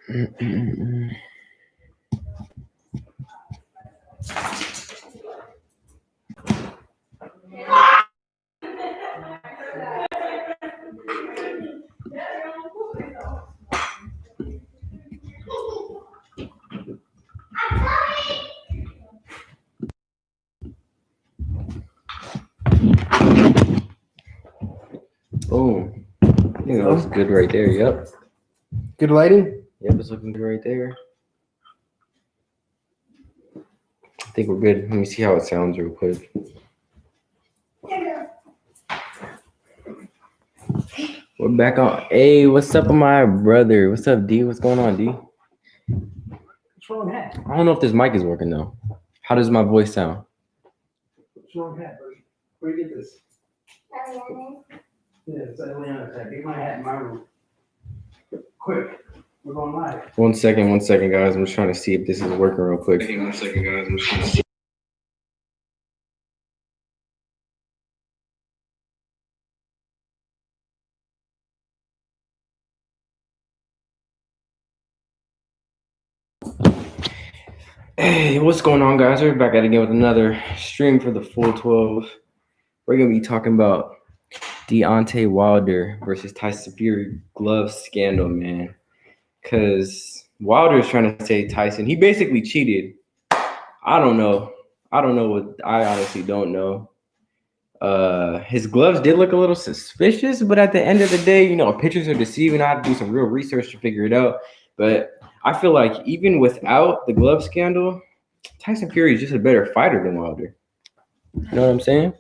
Oh, I think that looks good right there. Yep. Good lighting? Yep, it's looking good right there. I think we're good. Let me see how it sounds real quick. We're back on. Hey, what's up with my brother? What's up, D? What's going on, D? What's wrong with that? I don't know if this mic is working though. How does my voice sound? What's wrong with that, buddy? Where do you get this? Yeah, it's Eliana's hat. Get my hat in my room. Quick. We're going live. One second, guys. I'm just trying to see if this is working real quick. One second, guys. I'm just trying to see. Hey, what's going on, guys? We're back at it again with another stream for the full 12. We're gonna be talking about Deontay Wilder versus Tyson Fury glove scandal, man. Because Wilder is trying to say Tyson, he basically cheated. I don't know what I honestly don't know. His gloves did look a little suspicious, but at the end of the day, pictures are deceiving. I had to do some real research to figure it out. But I feel like even without the glove scandal, Tyson Fury is just a better fighter than Wilder. You know what I'm saying?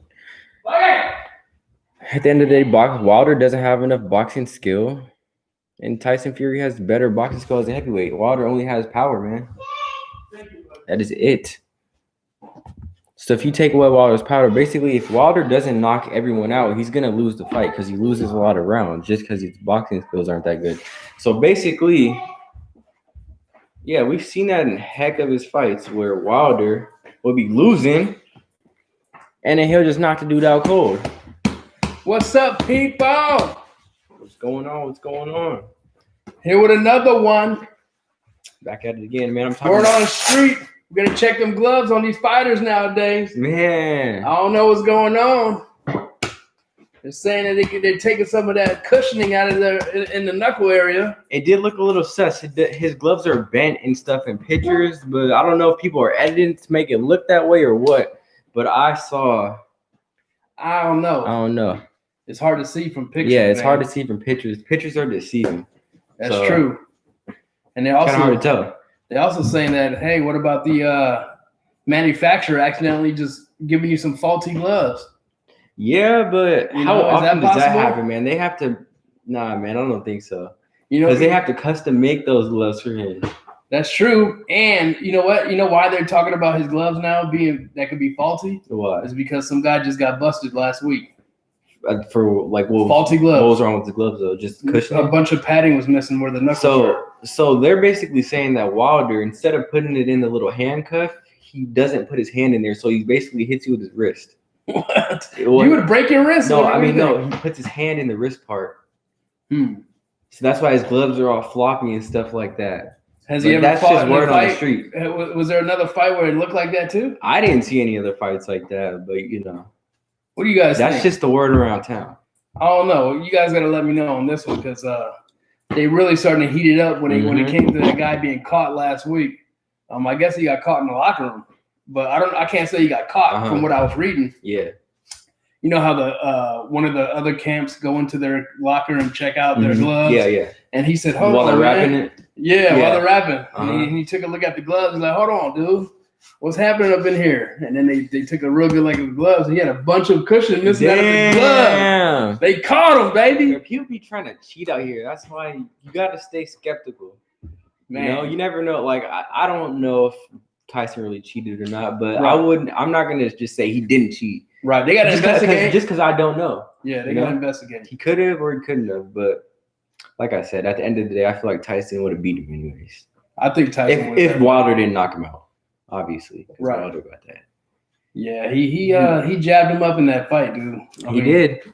At the end of the day, Wilder doesn't have enough boxing skill, and Tyson Fury has better boxing skill as a heavyweight. Wilder only has power, man. That is it. So if you take away Wilder's power, basically, if Wilder doesn't knock everyone out, he's gonna lose the fight because he loses a lot of rounds just because his boxing skills aren't that good. So basically, yeah, we've seen that in heck of his fights where Wilder will be losing, and then he'll just knock the dude out cold. What's up, people? What's going on? What's going on? Here with another one. Back at it again, man. I'm talking Word on the street. We're gonna check them gloves on these fighters nowadays. Man, I don't know what's going on. They're saying that they're taking some of that cushioning out of their in the knuckle area. it did look a little sus. His gloves are bent and stuff in pictures, but I don't know if people are editing to make it look that way or what. But I don't know. don't know. It's hard to see from pictures. Yeah, it's man. hard to see from pictures. Pictures are deceiving. That's true. And they're also kind of hard to tell. They're also saying that, hey, what about the manufacturer accidentally just giving you some faulty gloves? Yeah, but how often does that happen, man? They have to. Nah, man, I don't think so. Because they have to custom make those gloves for him. That's true. And you know what? You know why they're talking about his gloves now being that could be faulty? What? It's because some guy just got busted last week. For like faulty gloves. What was wrong with the gloves though? Just cushioning? A bunch of padding was missing where the knuckles were. So they're basically saying that Wilder, instead of putting it in the little handcuff, he doesn't put his hand in there, so he basically hits you with his wrist. What? You would break your wrist? No, I mean no. He puts his hand in the wrist part. So that's why his gloves are all floppy and stuff like that. Has he ever fought just word on the street. Was there another fight where it looked like that too? I didn't see any other fights like that, but what do you guys think? That's just the word around town. I don't know. You guys got to let me know on this one because they really starting to heat it up when it came to that guy being caught last week. I guess he got caught in the locker room, but I can't say he got caught from what I was reading. Yeah. You know how the one of the other camps go into their locker and check out their gloves. Yeah. And he said, "Hold on, while they're wrapping it." Yeah, while they're wrapping. And he took a look at the gloves. He's like, "Hold on, dude. What's happening up in here?" And then they took a real good look at the gloves. He had a bunch of cushion missing out of his glove. They caught him, baby. People be trying to cheat out here. That's why you got to stay skeptical. Man, you never know. Like I don't know if Tyson really cheated or not, but I'm not gonna just say he didn't cheat. Right? They got to investigate. Just because I don't know. Yeah, they got to investigate. He could have or he couldn't have, but like I said, at the end of the day, I feel like Tyson would have beat him anyways. I think Tyson if Wilder didn't knock him out. Obviously, right? Wilder got that. Yeah, he jabbed him up in that fight, dude. He did.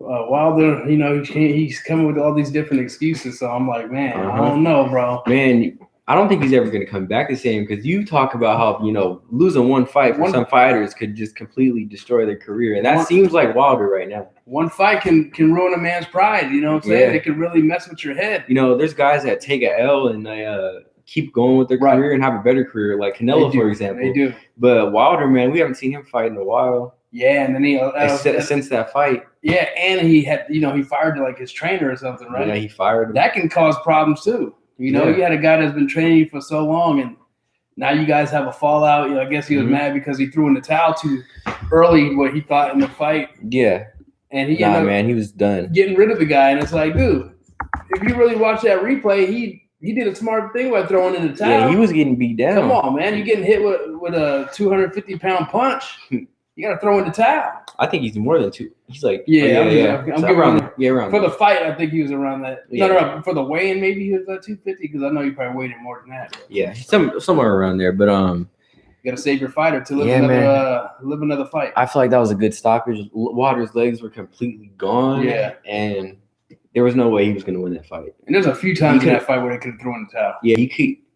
Wilder, he's coming with all these different excuses. So I'm like, man, I don't know, bro. Man, I don't think he's ever going to come back the same because you talk about how, losing one fight for some fighters could just completely destroy their career. And that seems like Wilder right now. One fight can ruin a man's pride. You know what I'm saying? Yeah. It can really mess with your head. There's guys that take a L and they keep going with their career and have a better career, like Canelo, for example. They do. But Wilder, man, we haven't seen him fight in a while. Yeah, and then since that fight. Yeah, and he had, he fired like his trainer or something, right? Yeah, he fired him. That can cause problems too. You had a guy that's been training you for so long, and now you guys have a fallout. I guess he was mad because he threw in the towel too early, what he thought in the fight. Yeah. And he was done getting rid of the guy, and it's like, dude, if you really watch that replay, he did a smart thing by throwing in the towel. Yeah, he was getting beat down. Come on, man, you're getting hit with a 250-pound punch. You got to throw in the towel. I think he's more than two. He's like I'm around for the fight. I think he was around that. Yeah. No, for the weigh-in, maybe he was at 250 because I know you probably weighed it more than that. Yeah, somewhere around there. But you got to save your fighter to live another fight. I feel like that was a good stoppage. Wilder's legs were completely gone. Yeah, and there was no way he was going to win that fight. And there's a few times in that fight where they could have thrown the towel. Yeah,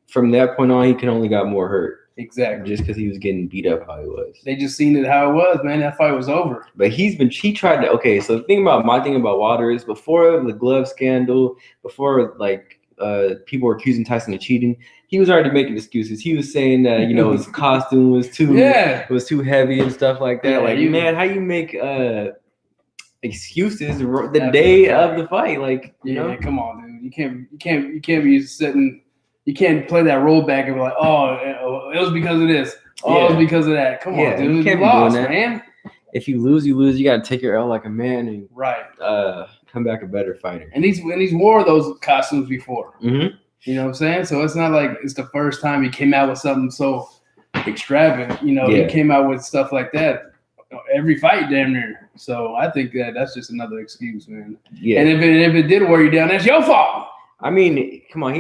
from that point on, he could only got more hurt. Exactly. Just because he was getting beat up how he was. They just seen it how it was, man. That fight was over. But he tried to, okay, so my thing about Wilder is before the glove scandal, before people were accusing Tyson of cheating, he was already making excuses. He was saying that, his costume was too heavy and stuff like that. Yeah, man, how you make excuses the day of the fight? Come on, dude. You can't be sitting. You can't play that rollback and be like, oh, it was because of this. Oh, it was because of that. Come on, dude. You can't be doing that, man. If you lose, you lose. You got to take your L like a man and come back a better fighter. And he's wore those costumes before. Mm-hmm. You know what I'm saying? So it's not like it's the first time he came out with something so extravagant. He came out with stuff like that every fight damn near. So I think that's just another excuse, man. Yeah. And if it did wear you down, that's your fault. I mean, come on.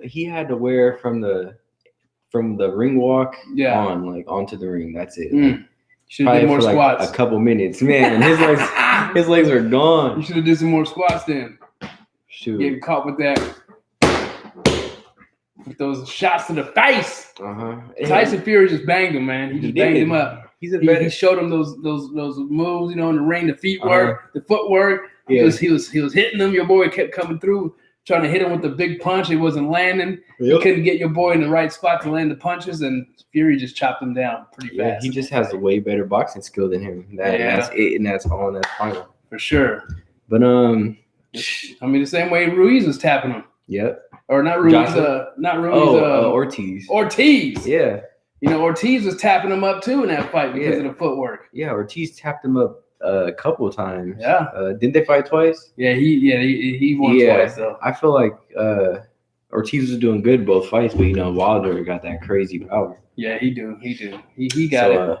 He had to wear from the ring walk onto the ring. That's it. Should have did more squats. A couple minutes, man. His legs are gone. You should have did some more squats then. Shoot. Getting caught with those shots to the face. Tyson Fury just banged him, man. He just banged him up. He showed him those moves, in the ring, the feet work, the footwork. Yeah. He was hitting them. Your boy kept coming through, trying to hit him with the big punch. It wasn't landing. Yep. He couldn't get your boy in the right spot to land the punches, and Fury just chopped him down pretty fast. He just has a way better boxing skill than him. That's it, and that's all in that final. For sure. But the same way Ruiz was tapping him. Yep. Or not Ruiz, Ortiz. Ortiz. Yeah. Ortiz was tapping him up too in that fight because of the footwork. Yeah, Ortiz tapped him up a couple of times. Yeah. Didn't they fight twice? Yeah, he won twice though. I feel like Ortiz was doing good both fights, but Wilder got that crazy power. Yeah, he do. He got it.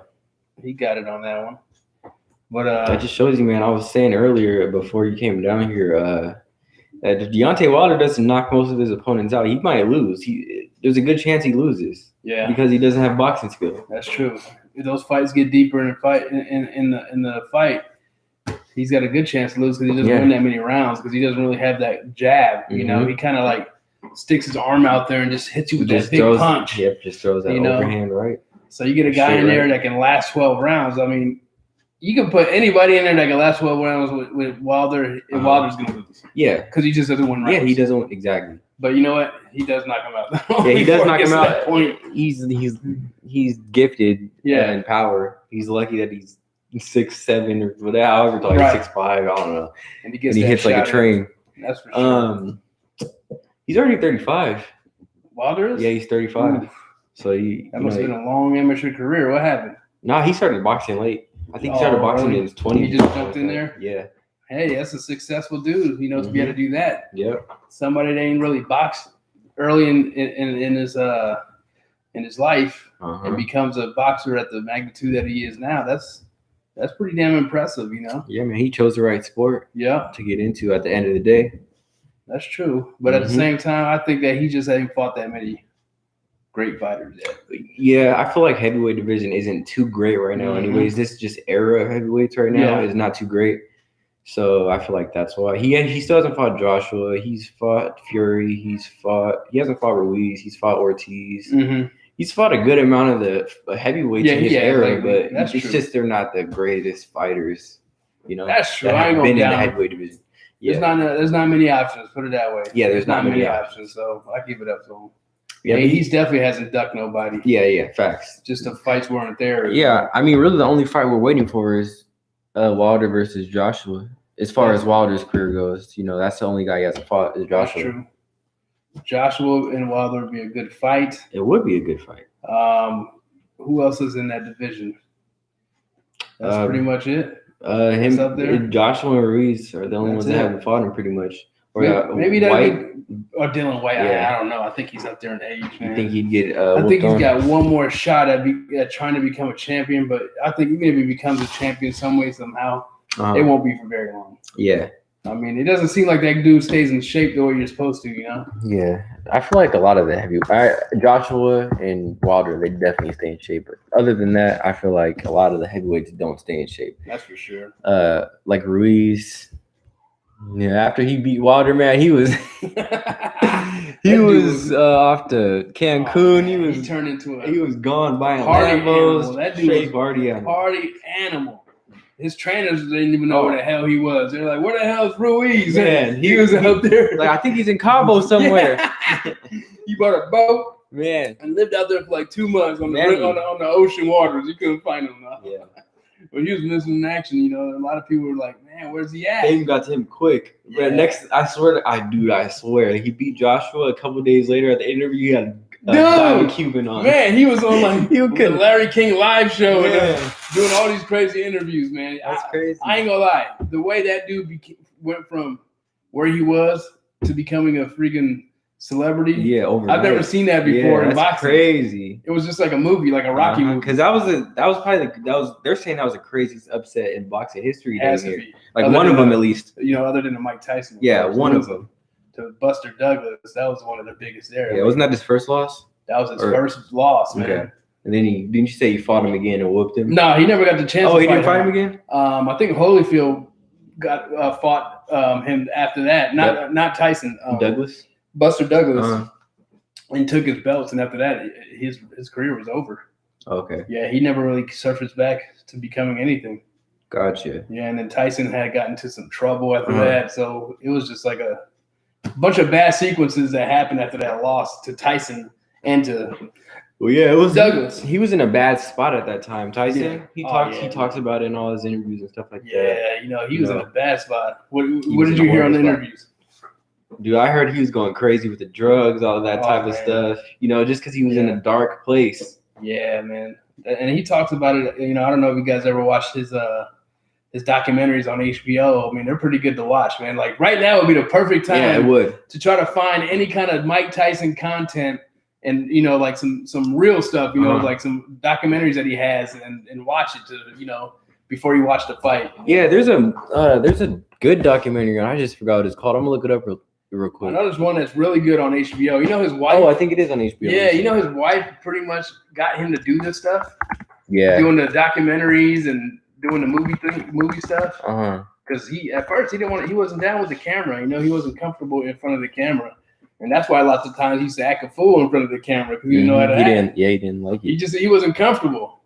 He got it on that one. But that just shows you, man. I was saying earlier before you came down here, that if Deontay Wilder doesn't knock most of his opponents out, he might lose. There's a good chance he loses. Yeah. Because he doesn't have boxing skill. That's true. If those fights get deeper in the fight, he's got a good chance to lose because he doesn't win that many rounds because he doesn't really have that jab. Mm-hmm. He kind of sticks his arm out there and just hits you with that big punch. Yep, just throws that overhand right. So you get a guy in there that can last 12 rounds. I mean, you can put anybody in there that can last 12 rounds with Wilder, and Wilder's going to lose. Yeah. Because he just doesn't win rounds. Yeah, he doesn't. Exactly. But you know what? He does knock him out. Yeah, he does knock him out. He's gifted in power. He's lucky that he's 6'7" or whatever, however tall, 6'5". I don't know. And he hits like a train. That's for sure. He's already 35. Wilder is? Yeah, he's 35. Oof. So that must have been a long amateur career. What happened? No, he started boxing late. I think he started boxing in his 20s. He just jumped in there? Yeah. Hey, that's a successful dude. He knows to be able to do that. Yep. Somebody that ain't really boxed early in his life and becomes a boxer at the magnitude that he is now. That's pretty damn impressive, Yeah, man, he chose the right sport. Yeah. To get into at the end of the day. That's true. But at the same time, I think that he just hasn't fought that many great fighters yet. Yeah, I feel like heavyweight division isn't too great right now. Anyways, this just era of heavyweights right now is not too great. So I feel like that's why he still hasn't fought Joshua. He's fought Fury. He hasn't fought Ruiz. He's fought Ortiz. Mm-hmm. He's fought a good amount of the heavyweights in his era, but that's it's true. just they're not the greatest fighters. You know, That's true. That I ain't have gonna been in the down. heavyweight division. Yeah. There's not many options. Put it that way. Yeah, there's not many options. So I give it up to him. Yeah, hey, he's definitely hasn't ducked nobody. Yeah, facts. Just the fights weren't there. Yeah, I mean, really, the only fight we're waiting for is Wilder versus Joshua. As far as Wilder's career goes, you know, that's the only guy he hasn't fought is Joshua. That's true. Joshua and Wilder would be a good fight. It would be a good fight. Who else is in that division? That's pretty much it. Him, up there? Joshua and Ruiz are the only ones that haven't fought him, pretty much. Or maybe that White. Or Dylan White. Yeah. I don't know. I think he's up there in age, man. You think he'd get? I think he's got one more shot at trying to become a champion. But I think even if he becomes a champion some way, somehow, it won't be for very long. Yeah. I mean, it doesn't seem like that dude stays in shape the way you're supposed to, you know? Yeah. I feel like a lot of the Joshua and Wilder, they definitely stay in shape. But other than that, I feel like a lot of the heavyweights don't stay in shape. That's for sure. Like Ruiz. Yeah, after he beat Wilder, man, he was off to Cancun. He turned into he was gone buying party Lambos. Animal. That dude was party animal. Party animal. His trainers didn't even know where the hell he was. They're like, "Where the hell is Ruiz?" Man, he was out there. Like, I think he's in Cabo somewhere. He bought a boat, man, and lived out there for like 2 months on the ocean waters. You couldn't find him now. Yeah. When he was missing in action, you know, a lot of people were like, "Man, where's he at?" Fame got to him quick. Yeah. But I swear, he beat Joshua a couple days later at the interview. He had a Cuban on. Man, he was on like the Larry King live show and doing all these crazy interviews, man. That's crazy. I ain't gonna lie. The way that dude went from where he was to becoming a freaking celebrity. Yeah, overnight. I've never seen that before in boxing. Crazy. It was just like a movie, like a Rocky movie. Because they're saying that was the craziest upset in boxing history. Has to be. Like other one of them at least. You know, other than the Mike Tyson. Yeah, one of them. To Buster Douglas, that was one of the biggest there. Yeah, wasn't that his first loss? That was his first loss, man. Okay. And then didn't you say you fought him again and whooped him? No, he never got the chance. Oh, he didn't fight him again? I think Holyfield fought him after that. Not Tyson. Douglas? Buster Douglas. And took his belts, and after that, his career was over. Okay. Yeah, he never really surfaced back to becoming anything. Gotcha. Yeah, and then Tyson had gotten into some trouble after that, so it was just like a bunch of bad sequences that happened after that loss to Tyson and to it was Douglas. He was in a bad spot at that time. Tyson, yeah. He talks about it in all his interviews and stuff like that. Yeah, you know, he was in a bad spot. What did you hear on the interviews? Dude, I heard he was going crazy with the drugs, all of that type of stuff. You know, just because he was in a dark place. Yeah, man. And he talks about it. You know, I don't know if you guys ever watched his documentaries on HBO. I mean, they're pretty good to watch, man. Like right now would be the perfect time. Yeah, it would. To try to find any kind of Mike Tyson content and, you know, like some real stuff, you know, like some documentaries that he has and watch it to, you know, before you watch the fight. Yeah, there's a good documentary, and I just forgot what it's called. I'm gonna look it up real quick. I know there's one that's really good on HBO. You know his wife. Oh, I think it is on HBO. Yeah, you know his wife pretty much got him to do this stuff. Yeah. Doing the documentaries and doing the movie stuff. Because at first he wasn't down with the camera. You know, he wasn't comfortable in front of the camera, and that's why lots of times he used to act a fool in front of the camera because he didn't know how to act. He didn't like it. He wasn't comfortable.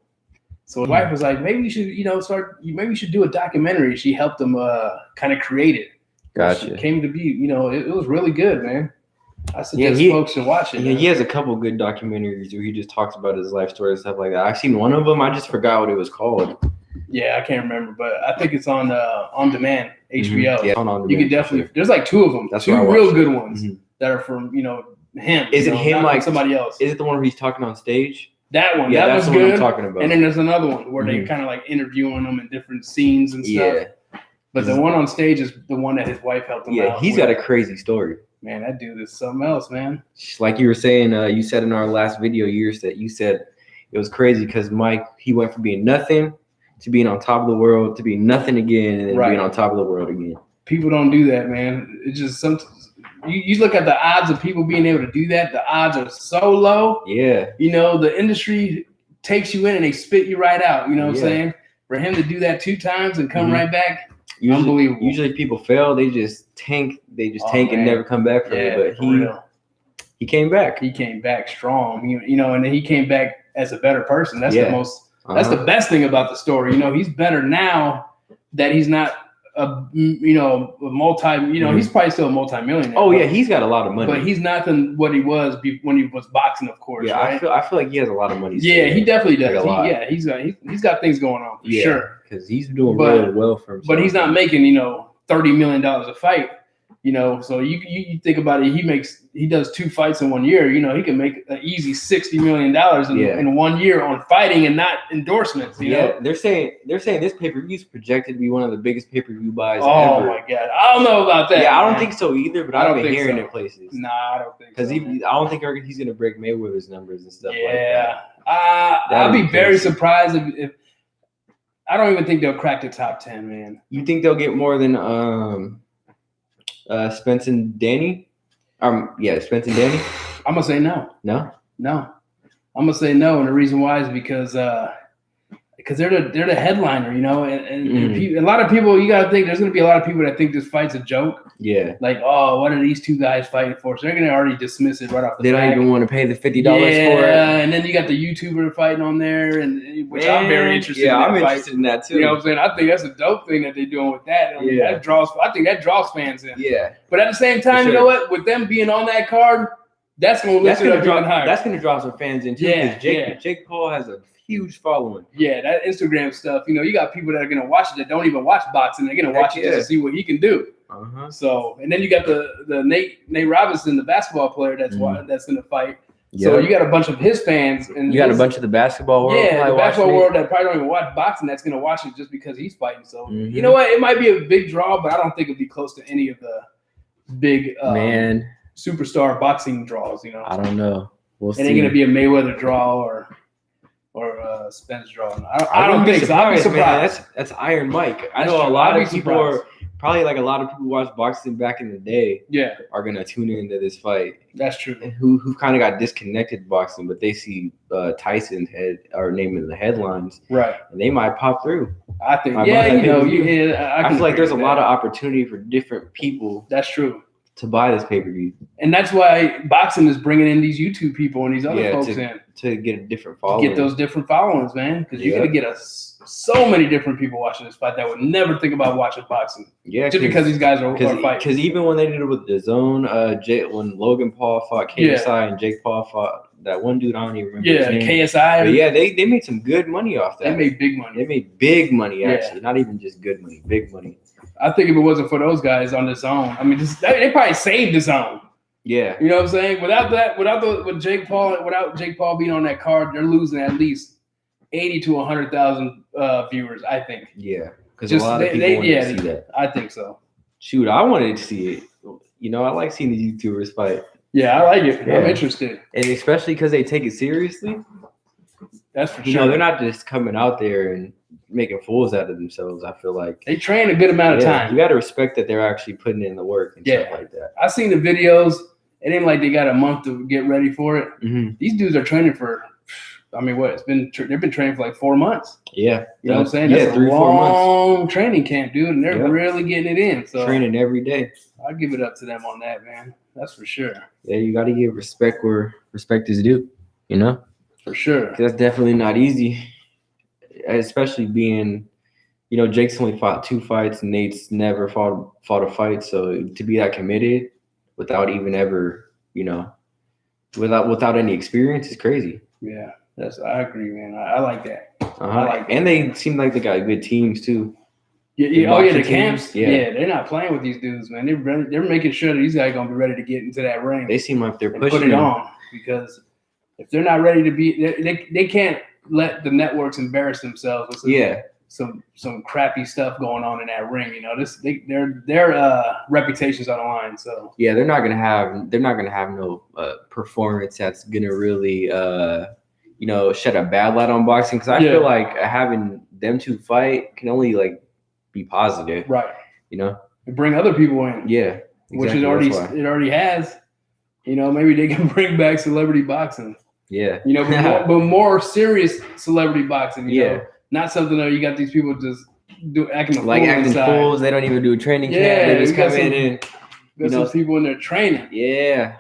So his wife was like, maybe you should, you know, maybe you should do a documentary. She helped him kind of create it. Gotcha. It came to be, you know, it was really good, man. I suggest folks to watch it. Yeah, he has a couple good documentaries where he just talks about his life story and stuff like that. I've seen one of them. I just forgot what it was called. Yeah, I can't remember, but I think it's on demand, HBO. Yeah, on demand. You could definitely. There's like two of them. That's two real good ones that are from, you know, him. Is it him like somebody else? Is it the one where he's talking on stage? That one. Yeah, that that's was the good. one I'm talking about. And then there's another one where they kind of like interviewing them in different scenes and stuff. Yeah. But the one on stage is the one that his wife helped him out. Yeah, he's got a crazy story. Man, that dude is something else, man. Like you were saying, you said in our last video, you said it was crazy because Mike, he went from being nothing to being on top of the world to being nothing again and then being on top of the world again. People don't do that, man. It's just sometimes you look at the odds of people being able to do that. The odds are so low. Yeah. You know, the industry takes you in and they spit you right out. You know what I'm saying? For him to do that 2 times and come right back. Unbelievable. Usually, if people fail, they just tank. They just tank and never come back from it. But he came back. He came back strong. And then he came back as a better person. That's the most. That's the best thing about the story. He's better now that he's not a multi. He's probably still a multi-millionaire. Oh yeah, he's got a lot of money. But he's not what he was when he was boxing, of course. Yeah, right? I feel like he has a lot of money. Yeah, he definitely does. Like He's got things going on for sure. Because he's doing really well for himself. But he's not making $30 million a fight. So you think about it. He does 2 fights in 1 year. He can make an easy $60 million in 1 year on fighting and not endorsements. You know? They're saying this pay-per-view is projected to be one of the biggest pay-per-view buys ever. Oh my god, I don't know about that. Yeah, I don't think so either. But I've been hearing it places. Nah, I don't think so. Because I don't think he's gonna break Mayweather's numbers and stuff like that. Yeah, I'll be very surprised if I don't even think they'll crack the top 10, man. You think they'll get more than Spence and Danny? Spence and Danny? I'm gonna say no. No? No. I'm gonna say no, and the reason why is because they're the headliner, and a lot of people, you gotta think there's gonna be a lot of people that think this fight's a joke. Yeah. Like, oh, what are these two guys fighting for? So they're gonna already dismiss it right off the bat. They don't even want to pay the $50 for it. Yeah, and then you got the YouTuber fighting on there, which I'm very interested in. Yeah, I'm interested in that too. You know what I'm saying? I think that's a dope thing that they're doing with that. I think that draws fans in. Yeah. But at the same time, you know what? With them being on that card, that's gonna lift it up even higher. That's gonna draw some fans in too. Yeah, Jake Paul has a huge following. Yeah, that Instagram stuff. You got people that are gonna watch it that don't even watch boxing. They're gonna watch it just to see what he can do. So, and then you got the Nate Robinson, the basketball player that's gonna fight. Yep. So you got a bunch of his fans, and you got a bunch of the basketball world. Yeah, the basketball world that probably don't even watch boxing. That's gonna watch it just because he's fighting. So you know what? It might be a big draw, but I don't think it'll be close to any of the big superstar boxing draws. I don't know. We'll see. It ain't gonna be a Mayweather draw or Spence draw. I don't think so. I'll be surprised. Man, that's Iron Mike. I know a lot of people are probably like a lot of people who watched boxing back in the day. Yeah, are gonna tune into this fight. That's true. Who kind of got disconnected boxing, but they see Tyson's head or name in the headlines, right? And they might pop through. I think. I feel like there's a lot of opportunity for different people. That's true. To buy this pay-per-view. And that's why boxing is bringing in these YouTube people and these other folks to get a different following. Get those different followings, man. Because you're going to get so many different people watching this fight that would never think about watching boxing. Yeah. Just because these guys are fighting. Because even when they did it with the zone, when Logan Paul fought KSI and Jake Paul fought that one dude, I don't even remember his name. KSI. But they made some good money off that. They made big money. They made big money, actually. Not even just good money, big money. I think if it wasn't for those guys on the zone, I mean, they probably saved the zone. Yeah, you know what I'm saying. Without Jake Paul being on that card, they're losing at least 80 to 100,000 viewers. I think. Yeah, because a lot of people want to see that. I think so. Shoot, I wanted to see it. I like seeing the YouTubers fight. Yeah, I like it. Yeah. I'm interested, and especially because they take it seriously. That's for sure. They're not just coming out there and making fools out of themselves. I feel like they train a good amount of time. You got to respect that they're actually putting in the work and stuff like that. I seen the videos. It ain't like they got a month to get ready for it. Mm-hmm. These dudes are training for. I mean, they've been training for like 4 months. Yeah, you know what I'm saying. That's 3-4 long training camp, dude, and they're really getting it in. So training every day. I'll give it up to them on that, man. That's for sure. Yeah, you got to give respect where respect is due. For sure. That's definitely not easy, especially being, Jake's only fought 2 fights and Nate's never fought a fight. So to be that committed without even ever, without any experience is crazy. Yeah, I agree, man. I like that. I like that. And they seem like they got good teams too. Yeah. The camps. Yeah, they're not playing with these dudes, man. They're making sure that these guys are gonna be ready to get into that ring. They seem like they're pushing put it on because. If they're not ready to be, they can't let the networks embarrass themselves with some crappy stuff going on in that ring. Their reputation's on the line. So they're not gonna have no performance that's gonna really shed a bad light on boxing. Because I feel like having them 2 fight can only be positive, right? And bring other people in, exactly. Which it already has. Maybe they can bring back celebrity boxing. Yeah. But more serious celebrity boxing. Not something that you got these people just acting fools. They don't even do a training camp. They just come in and some people in there training. Yeah,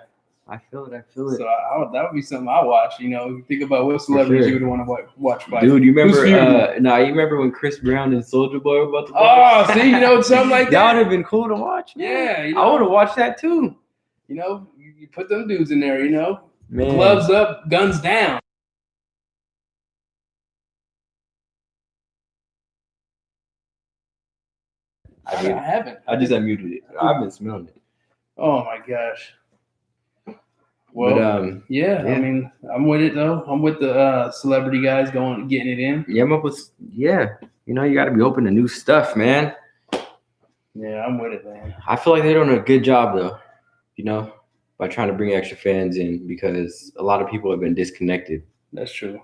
I feel it. So that would be something I watch. You think about what celebrities you would want to watch fight. Dude, you remember? You remember when Chris Brown and Soulja Boy were about to fight? Oh, see, something like that. That would have been cool to watch. Man. Yeah, I would have watched that too. You put them dudes in there. Man. Gloves up, guns down. I haven't. I just unmuted it. I've been smelling it. Oh my gosh. Well, but, yeah. I mean, I'm with it though. I'm with the celebrity guys getting it in. Yeah, I'm up with. Yeah, you got to be open to new stuff, man. Yeah, I'm with it, man. I feel like they're doing a good job though. By trying to bring extra fans in because a lot of people have been disconnected. That's true.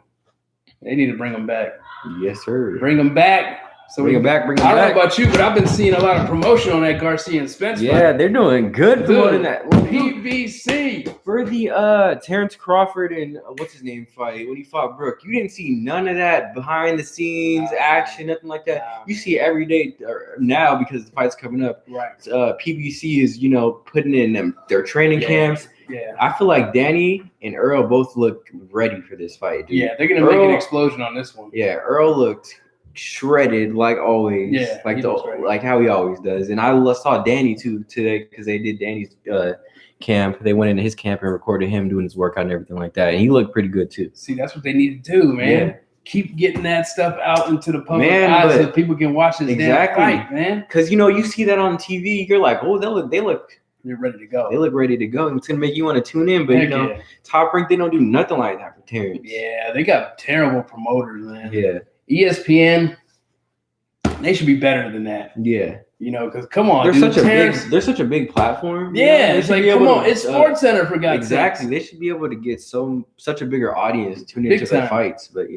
They need to bring them back. Yes, sir. Bring them back. So bring them back. I don't know about you, but I've been seeing a lot of promotion on that Garcia and Spence fight. Yeah, they're doing good promoting that. PBC. For the Terrence Crawford and what's his name fight when he fought Brooke, you didn't see none of that behind the scenes action, nothing like that. You see it every day now because the fight's coming up. Right. PBC is putting in their training camps. Yeah. I feel like Danny and Earl both look ready for this fight, dude. Yeah, they're gonna make an explosion on this one. Yeah, Earl looked shredded like always. Yeah, like how he always does. And I saw Danny too today because they did Danny's camp. They went into his camp and recorded him doing his workout and everything like that. And he looked pretty good too. See, that's what they need to do, man. Yeah. Keep getting that stuff out into the public eye so people can watch this damn fight, man. Because you see that on TV, you're like, oh, they're ready to go. They look ready to go. It's gonna make you want to tune in, but Top Rank, they don't do nothing like that for Terrence. Yeah, they got terrible promoters, man. Yeah. ESPN, they should be better than that. Yeah. Because come on, they're such a big platform. Yeah, it's like come on, it's Sports Center for God's sake. Exactly, they should be able to get such a bigger audience tune into their fights, but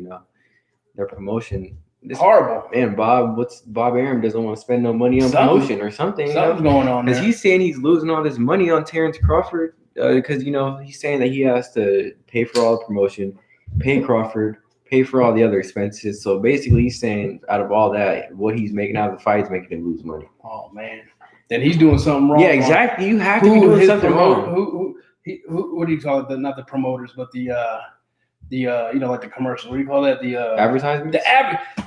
their promotion. Horrible, man. Bob Arum doesn't want to spend no money on promotion or something. Something's going on there. Because he's saying he's losing all this money on Terrence Crawford because he's saying that he has to pay for all the promotion, pay Crawford, pay for all the other expenses. So basically, he's saying out of all that, what he's making out of the fight is making him lose money. Oh man, then he's doing something wrong. Yeah, exactly. You have to be doing something wrong. Who? What do you call it? Not the promoters, but the like the commercials. What do you call that? The advertisements.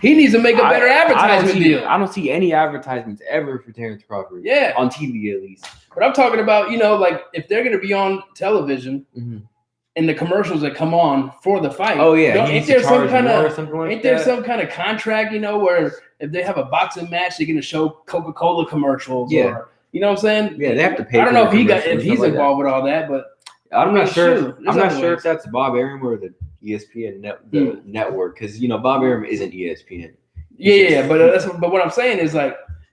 He needs to make a better advertisement deal. I don't see any advertisements ever for Terrence Crawford. Yeah, on TV at least. But I'm talking about like if they're going to be on television. Mm-hmm. And the commercials that come on for the fight. Oh yeah, ain't there some kind of contract, where if they have a boxing match, they're gonna show Coca-Cola commercials? Yeah, or, you know what I'm saying? Yeah, they have to pay. I don't know if he's involved with all that, but I'm not sure. I'm not sure if that's Bob Arum or the ESPN network, because Bob Arum isn't ESPN. But what I'm saying is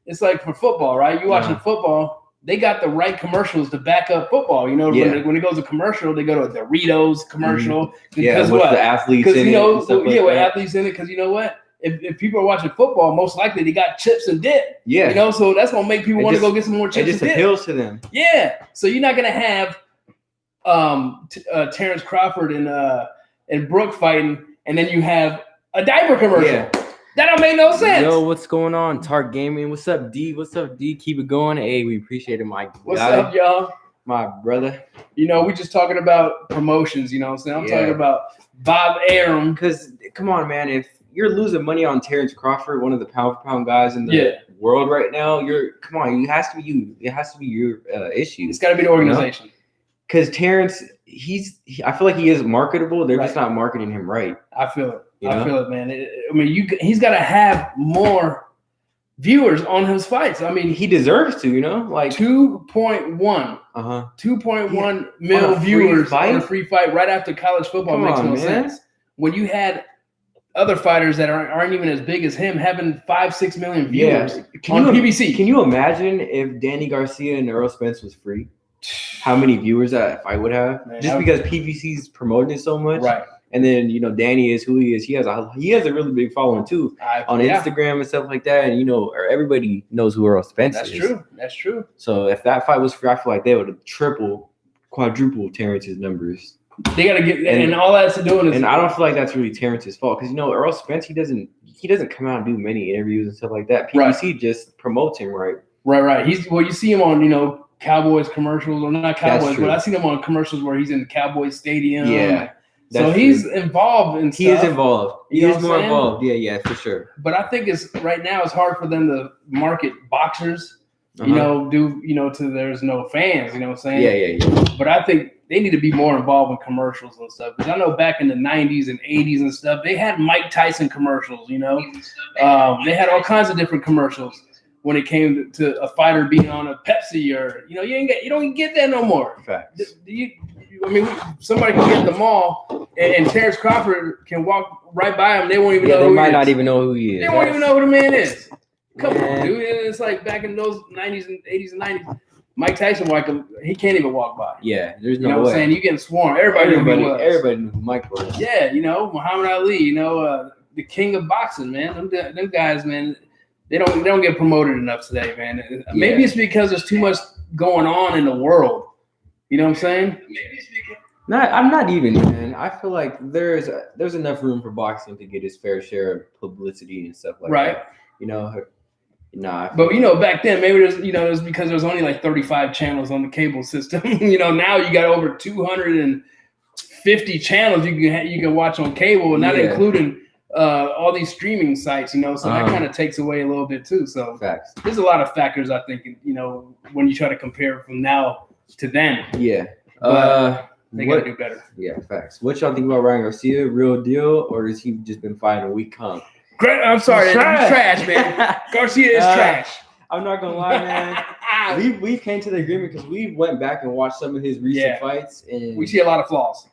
it's like for football, right? You watching football. They got the right commercials to back up football. When it goes to commercial, they go to Doritos commercial. Mm-hmm. Because with the athletes in it. With athletes in it. Because you know what? If people are watching football, most likely they got chips and dip. Yeah. So that's gonna make people want to go get some more chips and dip. It just appeals to them. Yeah. So you're not gonna have Terrence Crawford and Brooke fighting, and then you have a diaper commercial. Yeah. That don't make no sense. Yo, what's going on? Tark Gaming. What's up, D? What's up, D? Keep it going. Hey, we appreciate it, Mike. What's up, y'all? My brother. We just talking about promotions, I'm saying? I'm talking about Bob Arum. Because, come on, man. If you're losing money on Terrence Crawford, one of the pound-for-pound guys in the world right now, come on. It has to be you. It has to be your issue. It's got to be the organization. Because Terrence, I feel like he is marketable. They're just not marketing him right. I feel it. I feel it, man. He's got to have more viewers on his fights. He deserves to, like 2.1. 2.1 mil viewers on a free fight right after college football makes no sense. When you had other fighters that aren't even as big as him having 5-6 million viewers on PBC. Can you imagine if Danny Garcia and Errol Spence was free? How many viewers that fight would have? Man, just because PBC's promoting it so much. Right. And then Danny is who he is. He has a really big following too on Instagram and stuff like that. And everybody knows who Errol Spence is. That's true. So if that fight was free, I feel like they would have quadrupled Terrence's numbers. They got to get and all that's doing is. And I don't feel like that's really Terrence's fault because Earl Spence he doesn't come out and do many interviews and stuff like that. PBC just promotes him right. Right. You see him on Cowboys commercials or not Cowboys, but I seen him on commercials where he's in the Cowboys stadium. Yeah. So he's involved in stuff. He is involved. He is more involved. Yeah, for sure. But I think right now it's hard for them to market boxers. There's no fans. You know what I'm saying? Yeah. But I think they need to be more involved in commercials and stuff. Because I know back in the 90s and 80s and stuff, they had Mike Tyson commercials. They had all kinds of different commercials when it came to a fighter being on a Pepsi or you don't even get that no more. Facts. Somebody can get in the mall and Terrence Crawford can walk right by him. They won't even know who he is. They might not even know who he is. They won't even know who the man is. Come on, dude. It's like back in those 90s and 80s and 90s. Mike Tyson, he can't even walk by. Yeah, there's no way. You know what I'm saying? You getting swarmed. Everybody knew who Mike was. Yeah, Muhammad Ali, the king of boxing, man. Them guys, man, they don't get promoted enough today, man. Maybe it's because there's too much going on in the world. You know what I'm saying? Maybe it's because I'm not even, man. I feel like there's enough room for boxing to get its fair share of publicity and stuff like that. But back then maybe it was because there was only like 35 channels on the cable system. Now you got over 250 channels you can watch on cable, and not including all these streaming sites. So that kind of takes away a little bit too. So facts. There's a lot of factors I think when you try to compare from now to then. Yeah. They gotta do better. Yeah, facts. What y'all think about Ryan Garcia? Real deal, or has he just been fighting a weak comp? I'm sorry, he's trash, man. Garcia is trash. I'm not gonna lie, man. we came to the agreement because we went back and watched some of his recent fights, and we see a lot of flaws.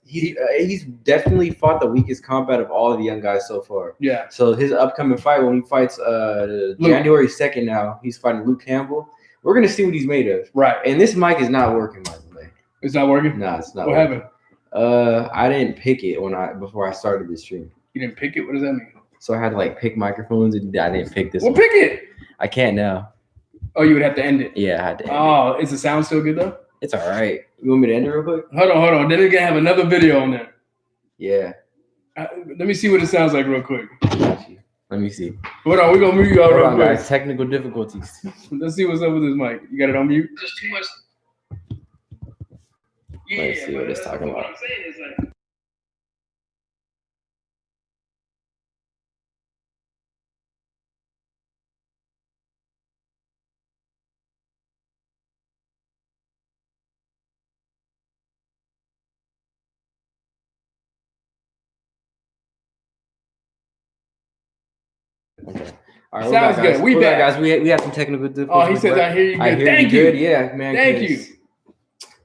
He's definitely fought the weakest comp out of all of the young guys so far. Yeah. So his upcoming fight when he fights January 2nd now, he's fighting Luke Campbell. We're gonna see what he's made of. Right. And this mic is not working, by the way. It's not working? No, it's not. What happened? I didn't pick it before I started the stream. You didn't pick it? What does that mean? So I had to pick microphones, and I didn't pick this. Well, pick it. I can't now. Oh, you would have to end it. Yeah, I had to end it. Is the sound still good though? It's all right. You want me to end it real quick? Hold on. Then we're gonna have another video on there. Yeah. Let me see what it sounds like real quick. Got you. Let me see. Hold on, we're gonna move you out real quick. Guys, technical difficulties. Let's see what's up with this mic. You got it on mute? There's too much. Let's see what it's talking about. What I'm saying is Okay. All right, sounds good. We back, guys. We have some technical difficulties. Oh, he says I hear you good. I hear Thank you. you. Good. Yeah, man. Thank you.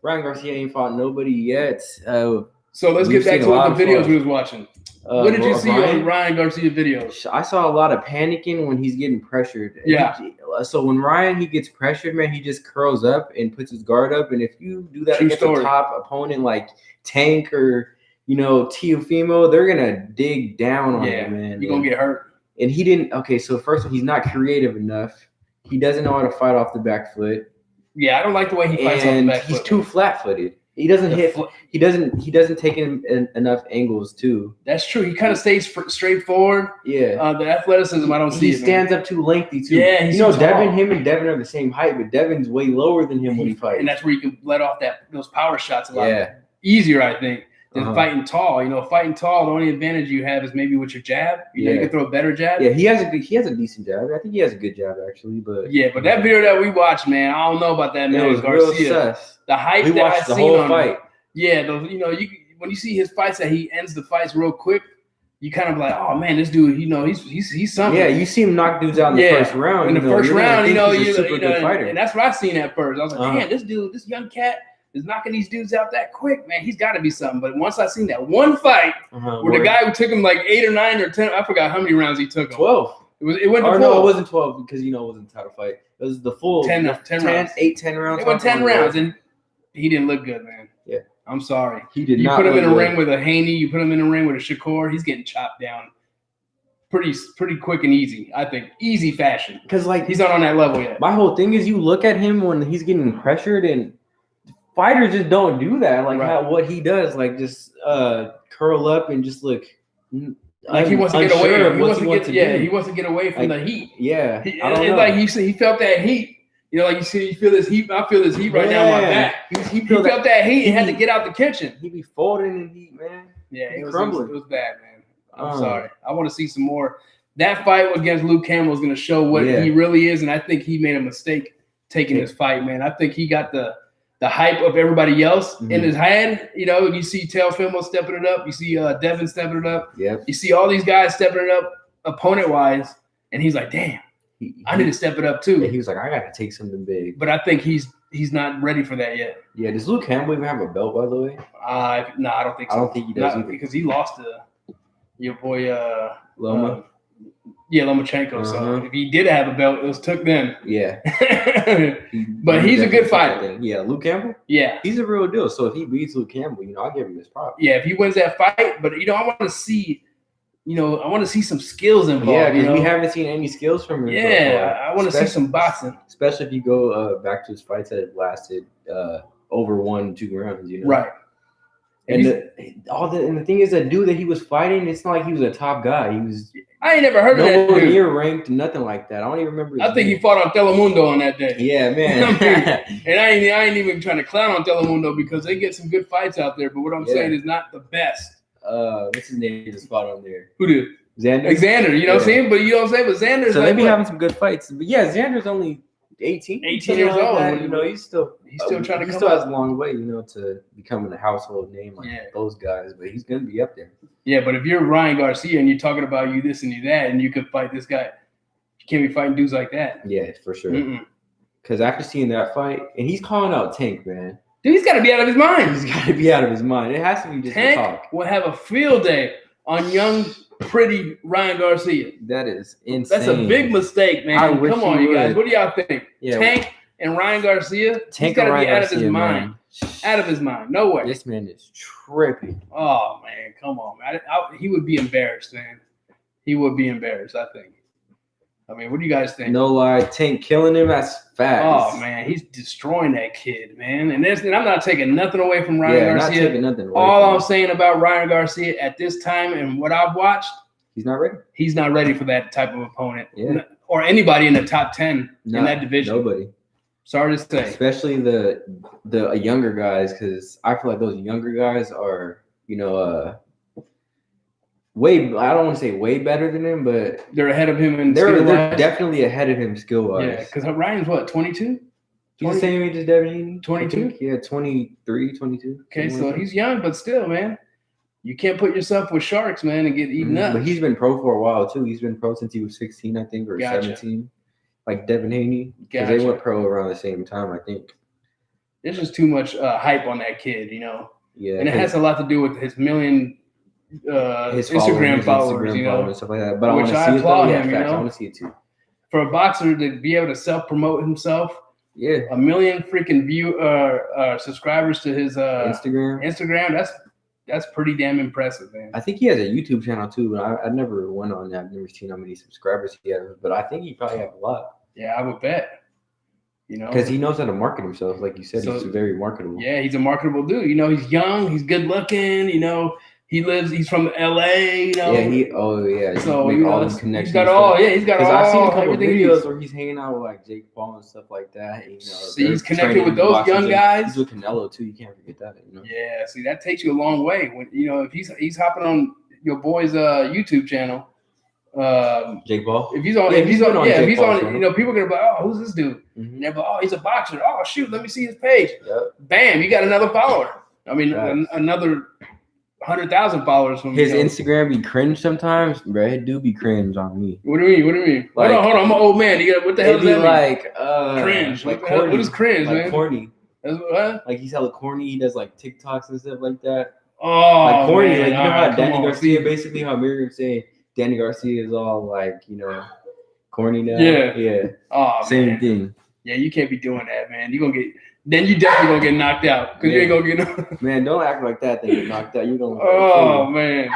Ryan Garcia ain't fought nobody yet. So let's get back to what the videos we was watching. What did you see on Ryan Garcia videos? I saw a lot of panicking when he's getting pressured. Yeah. So when Ryan he gets pressured, man, he just curls up and puts his guard up. And if you do that against a top opponent like Tank or Teofimo, they're gonna dig down on him, man. You're gonna get hurt. And he didn't. Okay, so first of all, he's not creative enough. He doesn't know how to fight off the back foot. Yeah, I don't like the way he fights off the back foot. He's too flat-footed. He doesn't He doesn't take in enough angles too. That's true. He kind of stays straightforward. Yeah. The athleticism, I don't see. He stands up too lengthy too. Yeah. Him and Devin are the same height, but Devin's way lower than him when he fights. And that's where you can let off those power shots a lot easier, I think, than fighting tall. Fighting tall, the only advantage you have is maybe with your jab. You can throw a better jab. Yeah, he has a decent jab. I think he has a good jab actually, but but that video that we watched, man, I don't know about that man. It was Garcia. Real sus. The hype we that watched I the seen whole on fight. When you see his fights that he ends the fights real quick, you kind of like, oh man, this dude, he's something. Yeah, you see him knock dudes out in the first round. In the first round, he's a super good fighter. And that's what I seen at first. I was like, man, this young cat is knocking these dudes out that quick, man. He's got to be something. But once I seen that one fight where the guy who took him like 8 or 9 or 10, I forgot how many rounds he took him. 12. It went to 12. No, it wasn't 12 because it wasn't a title fight. It was the full 10 rounds. 10 rounds. It went 10 rounds, and he didn't look good, man. Yeah. I'm sorry. He did not. You put him in a ring with a Haney. You put him in a ring with a Shakur. He's getting chopped down pretty quick and easy. I think easy fashion because he's not on that level yet. My whole thing is you look at him when he's getting pressured and fighters just don't do that. Like Right. what he does, like just curl up and just look like he wants to get unsure away. of He what wants he to wants get to do. he wants to get away from Like, the heat. Yeah, I don't know. Like he felt that heat. You know, like you feel this heat. I feel this heat right now on my back. He felt that heat and had to get out the kitchen. He be folding in heat, man. Yeah, it was bad, man. I'm sorry. I want to see some more. That fight against Luke Campbell is going to show what he really is, and I think he made a mistake taking this fight, man. I think he got the hype of everybody else in his head. You know, you see Teofimo stepping it up. You see Devin stepping it up. Yep. You see all these guys stepping it up opponent-wise, and he's like, damn, I need to step it up too. Yeah, he was like, I got to take something big. But I think he's not ready for that yet. Yeah, does Luke Campbell even have a belt, by the way? No, I don't think so. I don't think he does either. Because he lost to your boy Loma. Lomachenko. So if he did have a belt, it was took then. Yeah. But he's a good fighter. Yeah, Luke Campbell? Yeah. He's a real deal. So if he beats Luke Campbell, I'll give him his props. Yeah, if he wins that fight, but I want to see, I want to see some skills involved. Yeah, because we haven't seen any skills from him. Yeah, I want to see some boxing. Especially if you go back to his fights that have lasted over 1-2 rounds, Right. And the thing is, that dude that he was fighting, it's not like he was a top guy. He was. I ain't never heard of that dude. Near ranked, nothing like that. I don't even remember. I think he fought on Telemundo on that day. Yeah, man. And I ain't even trying to clown on Telemundo because they get some good fights out there. But what I'm saying is not the best. What's his name? Just fought on there. Who did? Xander. You know what I'm saying? But you know what I'm saying? But Xander's so they be having some good fights. But yeah, Xander's only 18 years old. He's still trying to come up. He still has a long way, to becoming a household name like those guys. But he's gonna be up there. Yeah, but if you're Ryan Garcia and you're talking about you this and you that, and you could fight this guy, you can't be fighting dudes like that. Yeah, for sure. Because after seeing that fight, and he's calling out Tank, man. Dude, he's got to be out of his mind. He's got to be out of his mind. It has to be just Tank talk. will have a field day on young, pretty Ryan Garcia. That is insane. That's a big mistake, man. Come on, you guys. What do y'all think? Yeah. Tank and Ryan Garcia? He's got to be out of his mind. Out of his mind. No way. This man is tripping. Oh, man. Come on, man. He would be embarrassed, man. He would be embarrassed, I think. I mean, what do you guys think? No lie. Tank killing him. That's fast. Oh, man. He's destroying that kid, man. And I'm not taking nothing away from Ryan Garcia. Not taking nothing away All I'm saying about Ryan Garcia at this time and what I've watched, he's not ready. He's not ready for that type of opponent. Yeah. Or anybody in the top 10 in that division. Nobody. Sorry to say. Especially the younger guys, because I feel like those younger guys are, way. I don't want to say way better than him, but they're ahead of him they're definitely ahead of him skill wise. Yeah, because Ryan's what, 22? He's the same age as Devin. 22? Yeah, 23, 22. Okay, so he's young, but still, man. You can't put yourself with sharks, man, and get eaten up. But he's been pro for a while too. He's been pro since he was 16, I think, or 17. Like Devin Haney, because they went pro around the same time, I think. There's just too much hype on that kid, Yeah, and it has a lot to do with his million his Instagram followers, and stuff like that. But which I applaud him. I want to see it too. For a boxer to be able to self-promote himself, 1 million freaking subscribers to his Instagram. That's pretty damn impressive, man. I think he has a YouTube channel too, but I never went on that. I've never seen how many subscribers he has, but I think he probably have a lot. Yeah, I would bet. Because he knows how to market himself, like you said. He's very marketable. Yeah, he's a marketable dude. He's young, he's good looking. He's from LA. Yeah, So all these connections. He's got all. I've seen a couple of videos where he's hanging out with like Jake Paul and stuff like that. See, he's connected with those young guys. He's with Canelo too. You can't forget that. Yeah, see, that takes you a long way. When if he's hopping on your boy's YouTube channel. Jake Paul. If he's on, people are gonna be like, oh, who's this dude? And they're like, oh, he's a boxer. Oh, shoot, let me see his page. Yep. Bam, you got another follower. I mean, another 100,000 followers from his Instagram be cringe sometimes, bro. It do be cringe on me. What do you mean? Like, hold on, I'm an old man. What the hell does that mean? Cringe. Like corny. What is cringe, like man? Corny. What? Like he's hella corny. He does like TikToks and stuff like that. Oh, like corny. Man. Like how Danny Garcia, basically how Miriam saying Danny Garcia is all like corny now. Yeah. Oh, same thing. Yeah, you can't be doing that, man. You definitely gonna get knocked out because you ain't gonna get. Man, don't act like that. Then get knocked out. You gonna. Oh man.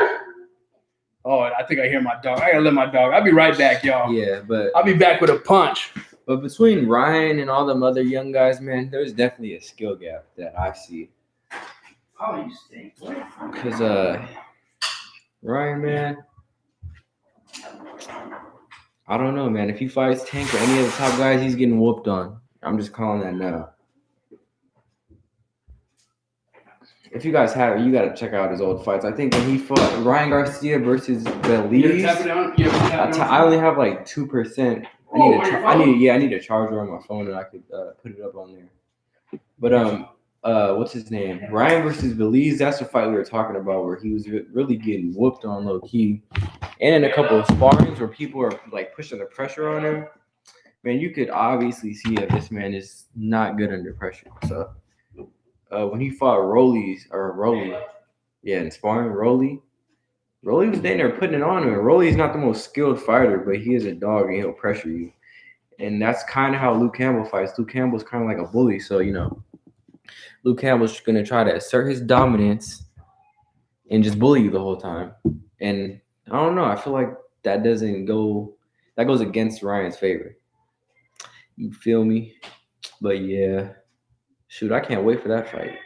Oh, I think I hear my dog. I gotta let my dog. I'll be right back, y'all. Yeah, but I'll be back with a punch. But between Ryan and all them other young guys, man, there's definitely a skill gap that I see. Oh, you stink. Because Ryan, man, I don't know, man. If he fights Tank or any of the top guys, he's getting whooped on. I'm just calling that now. If you guys have, you got to check out his old fights. I think when he fought Ryan Garcia versus Belize, I only have like 2%. I need a charger on my phone and I could put it up on there. But what's his name? Ryan versus Belize. That's the fight we were talking about where he was really getting whooped on low key, and in a couple of sparrings where people are like pushing the pressure on him. Man, you could obviously see that this man is not good under pressure. So. When he fought Rolly, in sparring, Rolly was standing there putting it on him. Rolly's not the most skilled fighter, but he is a dog and he'll pressure you. And that's kind of how Luke Campbell fights. Luke Campbell's kind of like a bully. So, Luke Campbell's going to try to assert his dominance and just bully you the whole time. And I don't know. I feel like that goes against Ryan's favor. You feel me? But yeah. Shoot, I can't wait for that fight.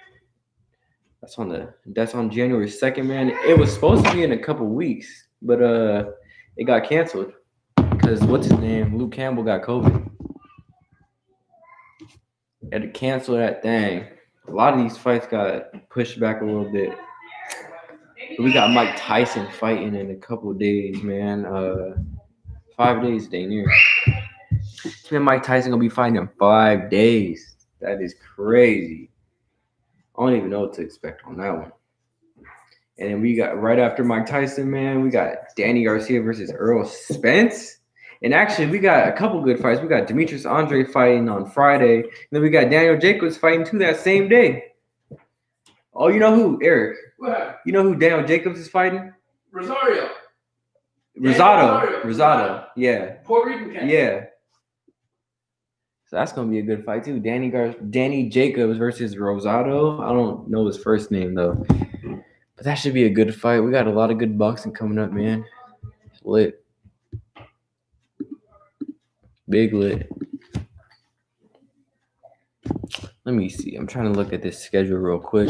That's on January 2nd, man. It was supposed to be in a couple weeks, but it got canceled because what's his name? Luke Campbell got COVID. Had to cancel that thing. A lot of these fights got pushed back a little bit. But we got Mike Tyson fighting in a couple days, man. 5 days, dang near. Man, Mike Tyson gonna be fighting in 5 days. That is crazy. I don't even know what to expect on that one. And then we got right after Mike Tyson, man, we got Danny Garcia versus Earl Spence. And actually, we got a couple good fights. We got Demetrius Andre fighting on Friday. And then we got Daniel Jacobs fighting too that same day. Oh, you know who, Eric? What? You know who Daniel Jacobs is fighting? Rosario. Rosado. Yeah. Puerto Rican cat. Yeah. So that's gonna be a good fight too. Danny Jacobs versus Rosado. I don't know his first name though, but that should be a good fight. We got a lot of good boxing coming up, man. It's lit, big lit. Let me see. I'm trying to look at this schedule real quick.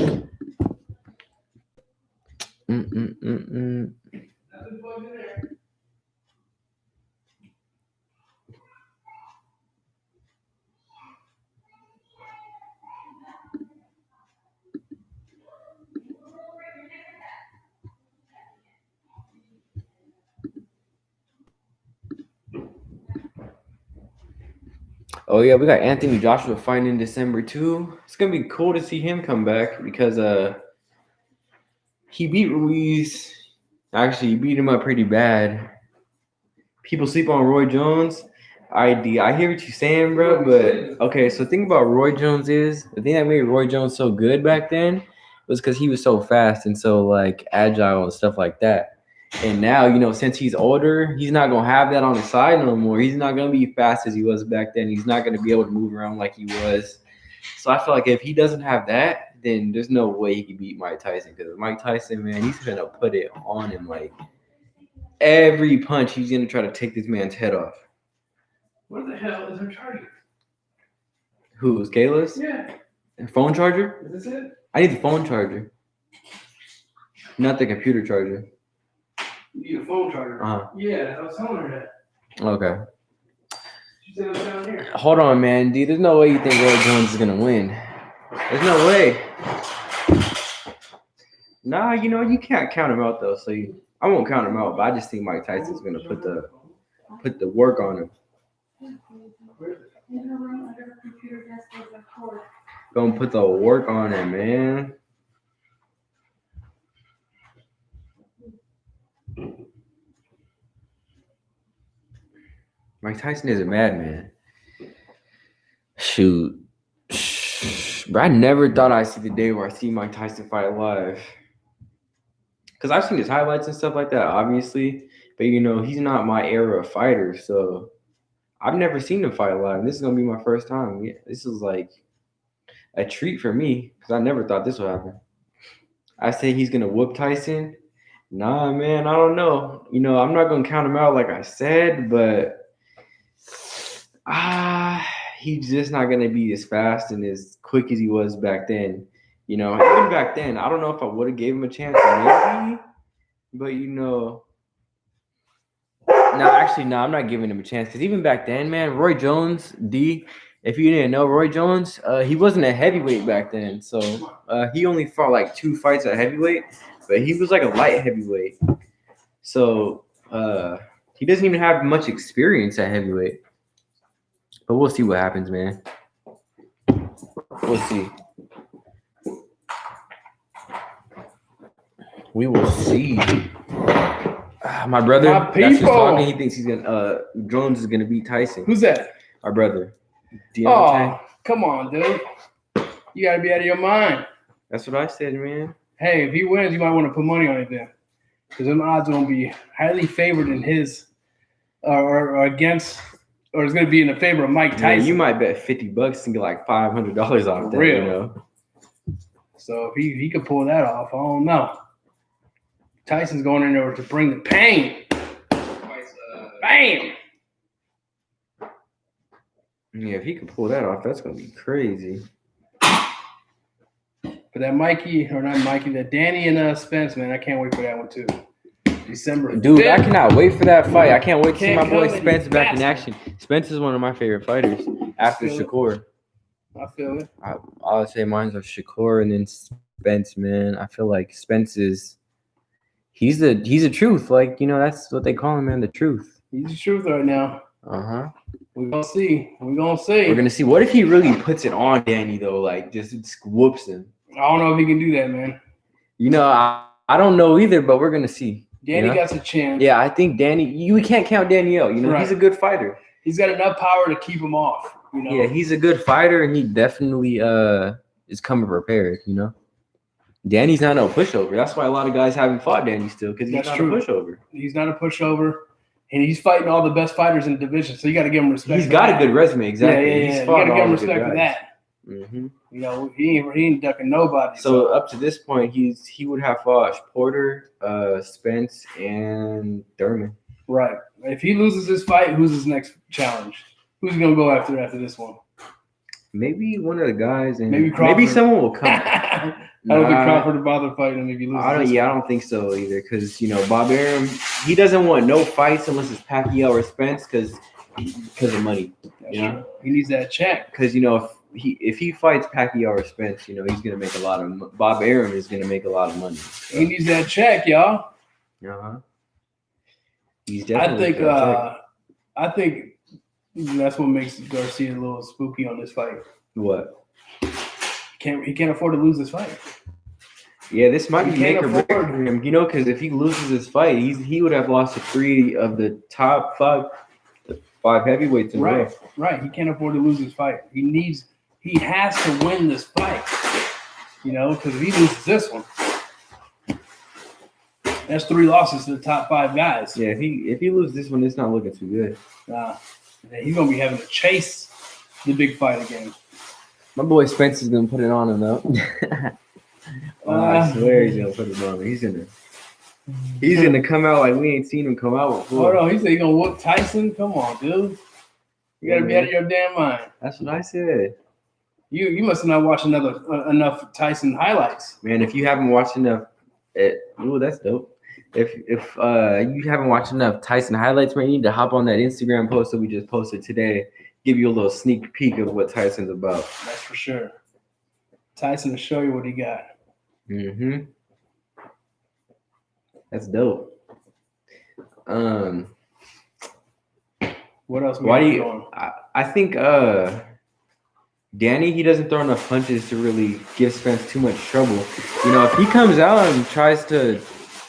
Oh yeah, we got Anthony Joshua fighting in December too. It's gonna be cool to see him come back because he beat Ruiz. Actually, he beat him up pretty bad. People sleep on Roy Jones. I hear what you're saying, bro. But okay, so the thing about Roy Jones is the thing that made Roy Jones so good back then was because he was so fast and so like agile and stuff like that. And now, since he's older, he's not gonna have that on his side no more. He's not gonna be fast as he was back then. He's not gonna be able to move around like he was. So I feel like if he doesn't have that, then there's no way he can beat Mike Tyson. Because Mike Tyson, man, he's gonna put it on him like every punch. He's gonna try to take this man's head off. What the hell is her charger? Who's Kayla's? Yeah. Her phone charger? Is this it? I need the phone charger, not the computer charger. You need a phone charger. Yeah, I was telling her that. Okay. She said it was down here. Hold on, man. Dude, there's no way you think Roy Jones is gonna win. There's no way. Nah, you can't count him out though. So I won't count him out, but I just think Mike Tyson's gonna put the work on him. Gonna put the work on him, man. Mike Tyson is a madman. Shoot. But I never thought I'd see the day where I see Mike Tyson fight live. Because I've seen his highlights and stuff like that, obviously. But, he's not my era of fighter. So I've never seen him fight live. This is going to be my first time. This is like a treat for me because I never thought this would happen. I say he's going to whoop Tyson. Nah, man, I don't know. I'm not going to count him out like I said, but he's just not gonna be as fast and as quick as he was back then. You know, even back then, I don't know if I would have gave him a chance, maybe. But no, I'm not giving him a chance because even back then, man, Roy Jones, if you didn't know, Roy Jones, he wasn't a heavyweight back then, so he only fought like 2 fights at heavyweight, but he was like a light heavyweight, so he doesn't even have much experience at heavyweight. But we'll see what happens, man. We'll see. We will see. My brother, My that's who's people. talking. He thinks Jones is gonna beat Tyson. Who's that? Our brother, Deontay. Oh, come on, dude. You gotta be out of your mind. That's what I said, man. Hey, if he wins, you might want to put money on it then, because them odds are gonna be highly favored in his, or against, or it's gonna be in the favor of Mike Tyson. Yeah, you might bet $50 and get like $500 off that. Real. You know. So if he could pull that off, I don't know. Tyson's going in there to bring the pain. Bam! Yeah, if he could pull that off, that's gonna be crazy. But that Danny and Spence, man, I can't wait for that one too. December. Dude, 5th. I cannot wait for that fight. I can't wait to see my boy Can't Spence come back in any action. Spence is one of my favorite fighters after Feel it. Shakur. I feel it. I would say mine's are Shakur and then Spence, man. I feel like Spence he's the truth. Like, you know, that's what they call him, man, the truth. He's the truth right now. Uh-huh. We're gonna see. We're gonna see. We're gonna see. What if he really puts it on Danny though? Like just whoops him. I don't know if he can do that, man. You know, I don't know either, but we're gonna see. Danny you know? got some chance. Yeah, I think Danny. We can't count Danny out. You know, Right. He's a good fighter. He's got enough power to keep him off. You know. Yeah, he's a good fighter, and he definitely is coming prepared. You know, Danny's not no pushover. That's why a lot of guys haven't fought Danny still because he's That's not true. a pushover. He's not a pushover, and he's fighting all the best fighters in the division. So you got to give him respect. He's for got that. a good resume. Exactly. Yeah. He's You fought got to give all him the good respect for guys. that. Mm-hmm. You know, he ain't ducking nobody. So up to this point, he would have fought Porter, Spence, and Thurman. Right. If he loses this fight, who's his next challenge? Who's he gonna go after this one? Maybe one of the guys, and Maybe Crawford. maybe someone will come. I don't think Crawford would bother fighting him if he loses. I don't think so either. Because Bob Arum, he doesn't want no fights unless it's Pacquiao or Spence, because of money. You know, he needs that check. because if he fights Pacquiao or Spence, he's gonna make a lot of. Bob Arum is gonna make a lot of money. So. He needs that check, y'all. He's definitely. I think that's what makes Garcia a little spooky on this fight. What? He can't afford to lose this fight. Yeah, this might be He make can't or break afford- for him. Because if he loses this fight, he would have lost to 3 of the top 5 heavyweights in a row. Right. He can't afford to lose this fight. He has to win this fight. Because if he loses this one, that's 3 losses to the top 5 guys. Yeah, if he loses this one, it's not looking too good. He's gonna be having to chase the big fight again. My boy Spence is gonna put it on him though. I swear he's gonna put it on him. He's gonna come out like we ain't seen him come out before. Oh no, he said he's gonna whoop Tyson. Come on, dude. You gotta be out of your damn mind. That's what I said. You must have not watched enough Tyson highlights. Man, if you haven't watched enough, that's dope. If you haven't watched enough Tyson highlights, man, you need to hop on that Instagram post that we just posted today. Give you a little sneak peek of what Tyson's about. That's for sure. Tyson will show you what he got. Mm-hmm. That's dope. What else? Why do you? I think Danny, he doesn't throw enough punches to really give Spence too much trouble. If he comes out and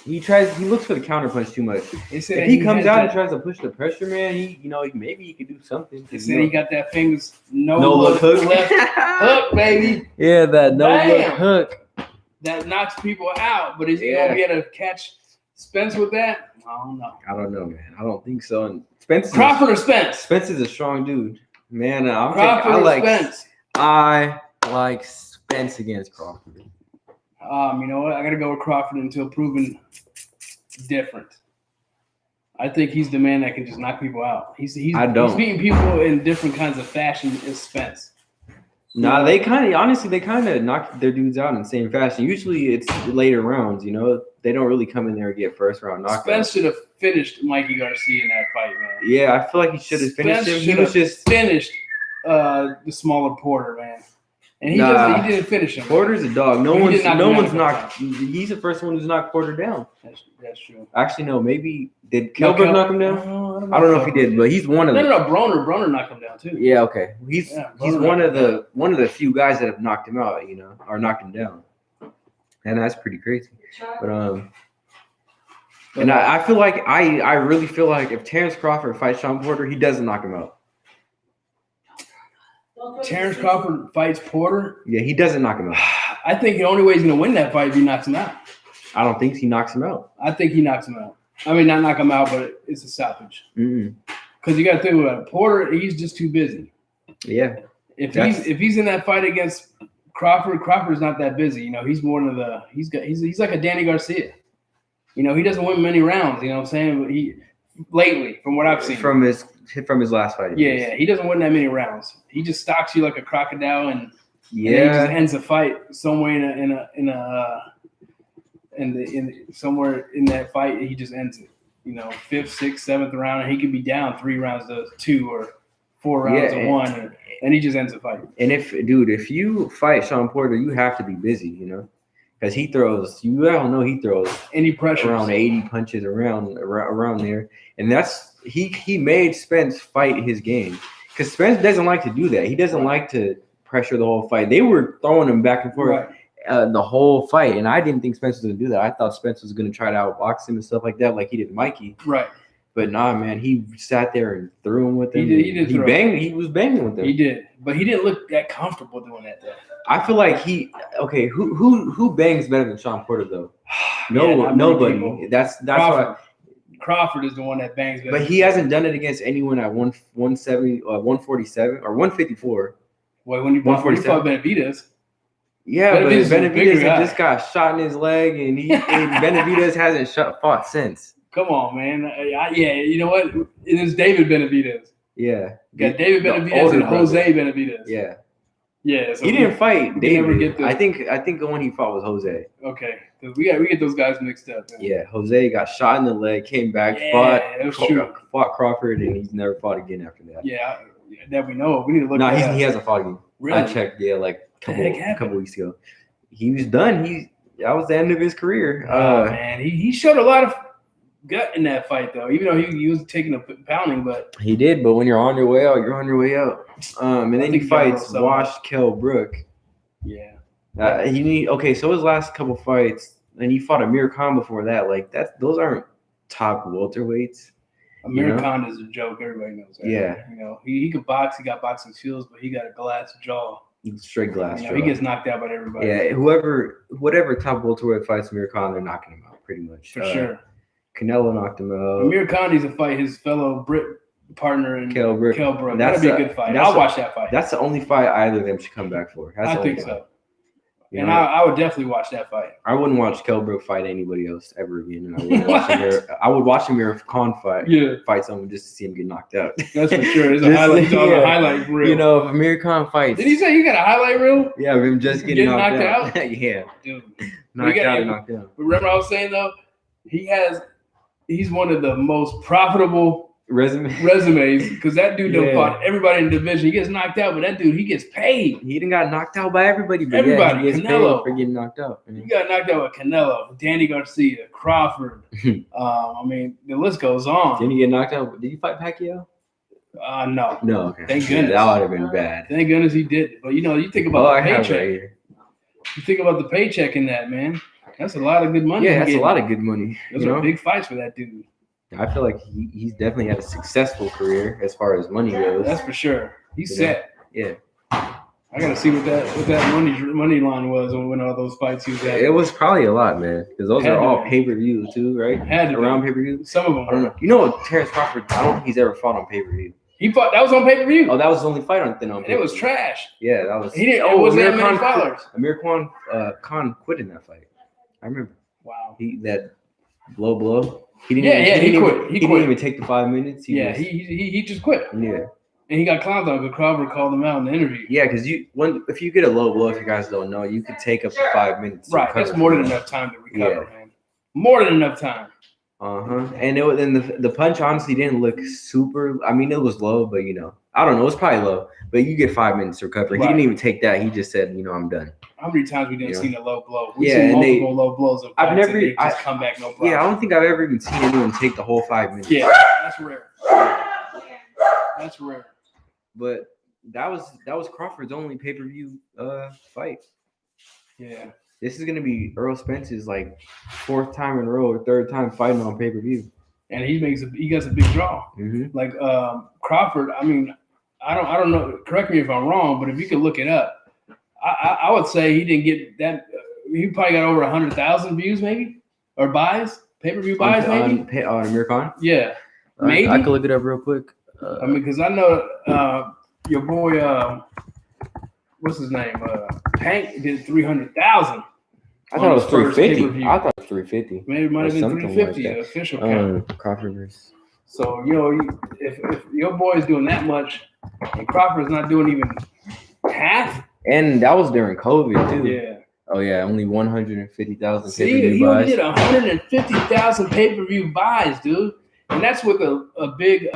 he looks for the counter punch too much. If he comes out and tries to push the pressure, man, maybe he could do something. They said he got that famous no look hook. left hook, baby. Yeah, that no look hook. That knocks people out, but is he gonna be able to catch Spence with that? I don't know, man. I don't think so. And Spence, Crawford or Spence? Spence is a strong dude, man. Crawford or Spence? I like Spence against Crawford. You know what? I gotta go with Crawford until proven different. I think he's the man that can just knock people out. He's I don't. He's beating people in different kinds of fashion as Spence. Nah, they kind of knock their dudes out in the same fashion. Usually it's later rounds, you know. They don't really come in there and get first round knockouts. Spence should have finished Mikey Garcia in that fight, man. Yeah, I feel like he should have finished him. He was just finished the smaller Porter, man. And he didn't finish him. Porter's a dog. No one's knocked. He's the first one who's knocked Porter down. That's true. Actually, no. Maybe did Kelberg knock him down? I don't know if he did, but he's one of them. No. Broner knocked him down too. Yeah, okay. He's one of the few guys that have knocked him out, you know, or knocked him down, and that's pretty crazy. But and I feel like I really feel like if Terrence Crawford fights Sean Porter, he doesn't knock him out. Terrence Crawford fights Porter. Yeah, he doesn't knock him out. I think the only way he's going to win that fight is if he knocks him out. I don't think he knocks him out. I think he knocks him out. I mean, not knock him out, but it's a stoppage. Because you got to think about it. Porter, he's just too busy. Yeah. If he's in that fight against Crawford, Crawford's not that busy. You know, he's one of the he's like a Danny Garcia. You know, he doesn't win many rounds. You know what I'm saying? But he lately, from what I've seen, from his last fight. Yeah, he doesn't win that many rounds. He just stalks you like a crocodile, and he just ends a fight somewhere somewhere in that fight. He just ends it. You know, 5th, 6th, 7th round, and he could be down 3 rounds to 2 or 4 rounds to 1, and he just ends the fight. And if you fight Sean Porter, you have to be busy, you know, because he throws. You all know he throws any pressure around 80 punches around there, and that's he made Spence fight his game because Spence doesn't like to do that. He doesn't like to pressure the whole fight. They were throwing him back and forth. The whole fight, and I didn't think Spence was going to do that. I thought Spence was going to try to outbox him and stuff like that, like he did Mikey. Right. But nah, man, he sat there and threw him with him. He was banging with him. He did, but he didn't look that comfortable doing that though. I feel like who bangs better than Sean Porter though? Nobody. That's why Crawford is the one that bangs better. But he hasn't done it against anyone at 170, 147 or 154. Well, when you fought Benavidez. Yeah, but Benavidez just got shot in his leg, and Benavidez hasn't fought since. Come on, man. You know what? It is David Benavidez. Yeah. You got David Benavidez and Jose Benavidez. Yeah. Yeah. So he didn't fight David. I think the one he fought was Jose. Okay. Because we get those guys mixed up. Man. Yeah. Jose got shot in the leg, came back, fought Crawford, and he's never fought again after that. Yeah. That we know of. We need to look at that. He hasn't fought again. Really? I checked, like a couple weeks ago. He was done. That was the end of his career. Man, he showed a lot of gut in that fight, though. Even though he was taking a pounding, but he did. But when you're on your way out, you're on your way out. And then he fights washed Kell Brook. Yeah. So his last couple fights, and he fought Amir Khan before that. Like those aren't top welterweights. Amir Khan is a joke. Everybody knows that. Yeah. You know, he could box. He got boxing skills, but he got a glass jaw. Straight glass jaw. He gets knocked out by everybody. Yeah. Whatever top welterweight fights Amir Khan, they're knocking him out pretty much. For sure. Canelo knocked him out. Amir Khan needs to fight his fellow Brit partner in Kell Brook. That'd be a good fight. I'll watch that fight. That's the only fight either of them should come back for. I think so. And I would definitely watch that fight. I wouldn't watch Kell Brook fight anybody else ever again. And I would watch Amir Khan fight someone just to see him get knocked out. That's for sure. There's a highlight. A highlight reel. You know, if Amir Khan fights. Did he say you got a highlight reel? Yeah, of him just getting knocked out. Yeah, dude. Knocked out. Remember, I was saying though, he's one of the most profitable resumes because that dude done fought everybody in the division. He gets knocked out, but that dude, he gets paid. He done got knocked out by everybody. But he gets Canelo paid for getting knocked out. He got knocked out with Canelo, Danny Garcia, Crawford. I mean, the list goes on. Didn't he get knocked out? Did he fight Pacquiao? No. No. Okay. Thank goodness. That would have been bad. Thank goodness he did. But you think about the paycheck. You think about the paycheck in that, man. That's a lot of good money. Yeah, that's a lot of good money. Those are big fights for that dude. I feel like he's definitely had a successful career as far as money goes. That's for sure. He's set. Yeah. I gotta see what that money line was when all those fights he was at. It was probably a lot, man, because those are all pay-per-view too, right? Had to around pay-per-view. Some of them. I don't know. You know, Terrence Crawford. I don't think he's ever fought on pay-per-view. He fought. That was on pay-per-view. Oh, that was the only fight on pay-per-view. And it was trash. Yeah, that was. He didn't. It wasn't that many followers. Amir Khan quit in that fight. I remember. Wow. blow. He He didn't quit. He didn't even take the 5 minutes. He just quit. Yeah. And he got clowned on because Crawford called him out in the interview. Yeah, because if you get a low blow, if you guys don't know, you could take up to 5 minutes. Right, that's more than enough time to recover, man. More than enough time. And the punch honestly didn't look super. I mean, it was low, but I don't know. It's probably low, but you get 5 minutes to recover. Right. He didn't even take that. He just said, I'm done. How many times we didn't see a low blow? We've seen multiple low blows of fights and they just come back no problem. Yeah, I don't think I've ever even seen anyone take the whole 5 minutes. Yeah, that's rare. That's rare. But that was Crawford's only pay-per-view fight. Yeah. This is gonna be Errol Spence's like 4th time in a row or 3rd time fighting on pay-per-view. And he gets a big draw. Mm-hmm. Like Crawford, I mean, I don't know. Correct me if I'm wrong, but if you could look it up, I would say he didn't get that. He probably got over 100,000 views, maybe, or buys, pay-per-view buys, maybe. On Amir Khan? Yeah, maybe. I could look it up real quick. I mean, because I know your boy, what's his name? Tank did 300,000. I thought it was 350. I thought it was 350. Maybe it might have been 350 like official count. Crawford versus. So if your boy is doing that much, and Crawford's not doing even half. And that was during COVID too. Yeah. Oh yeah, only 150,000 See, pay-per-view he buys. only did 150,000 pay-per-view buys, dude, and that's with a big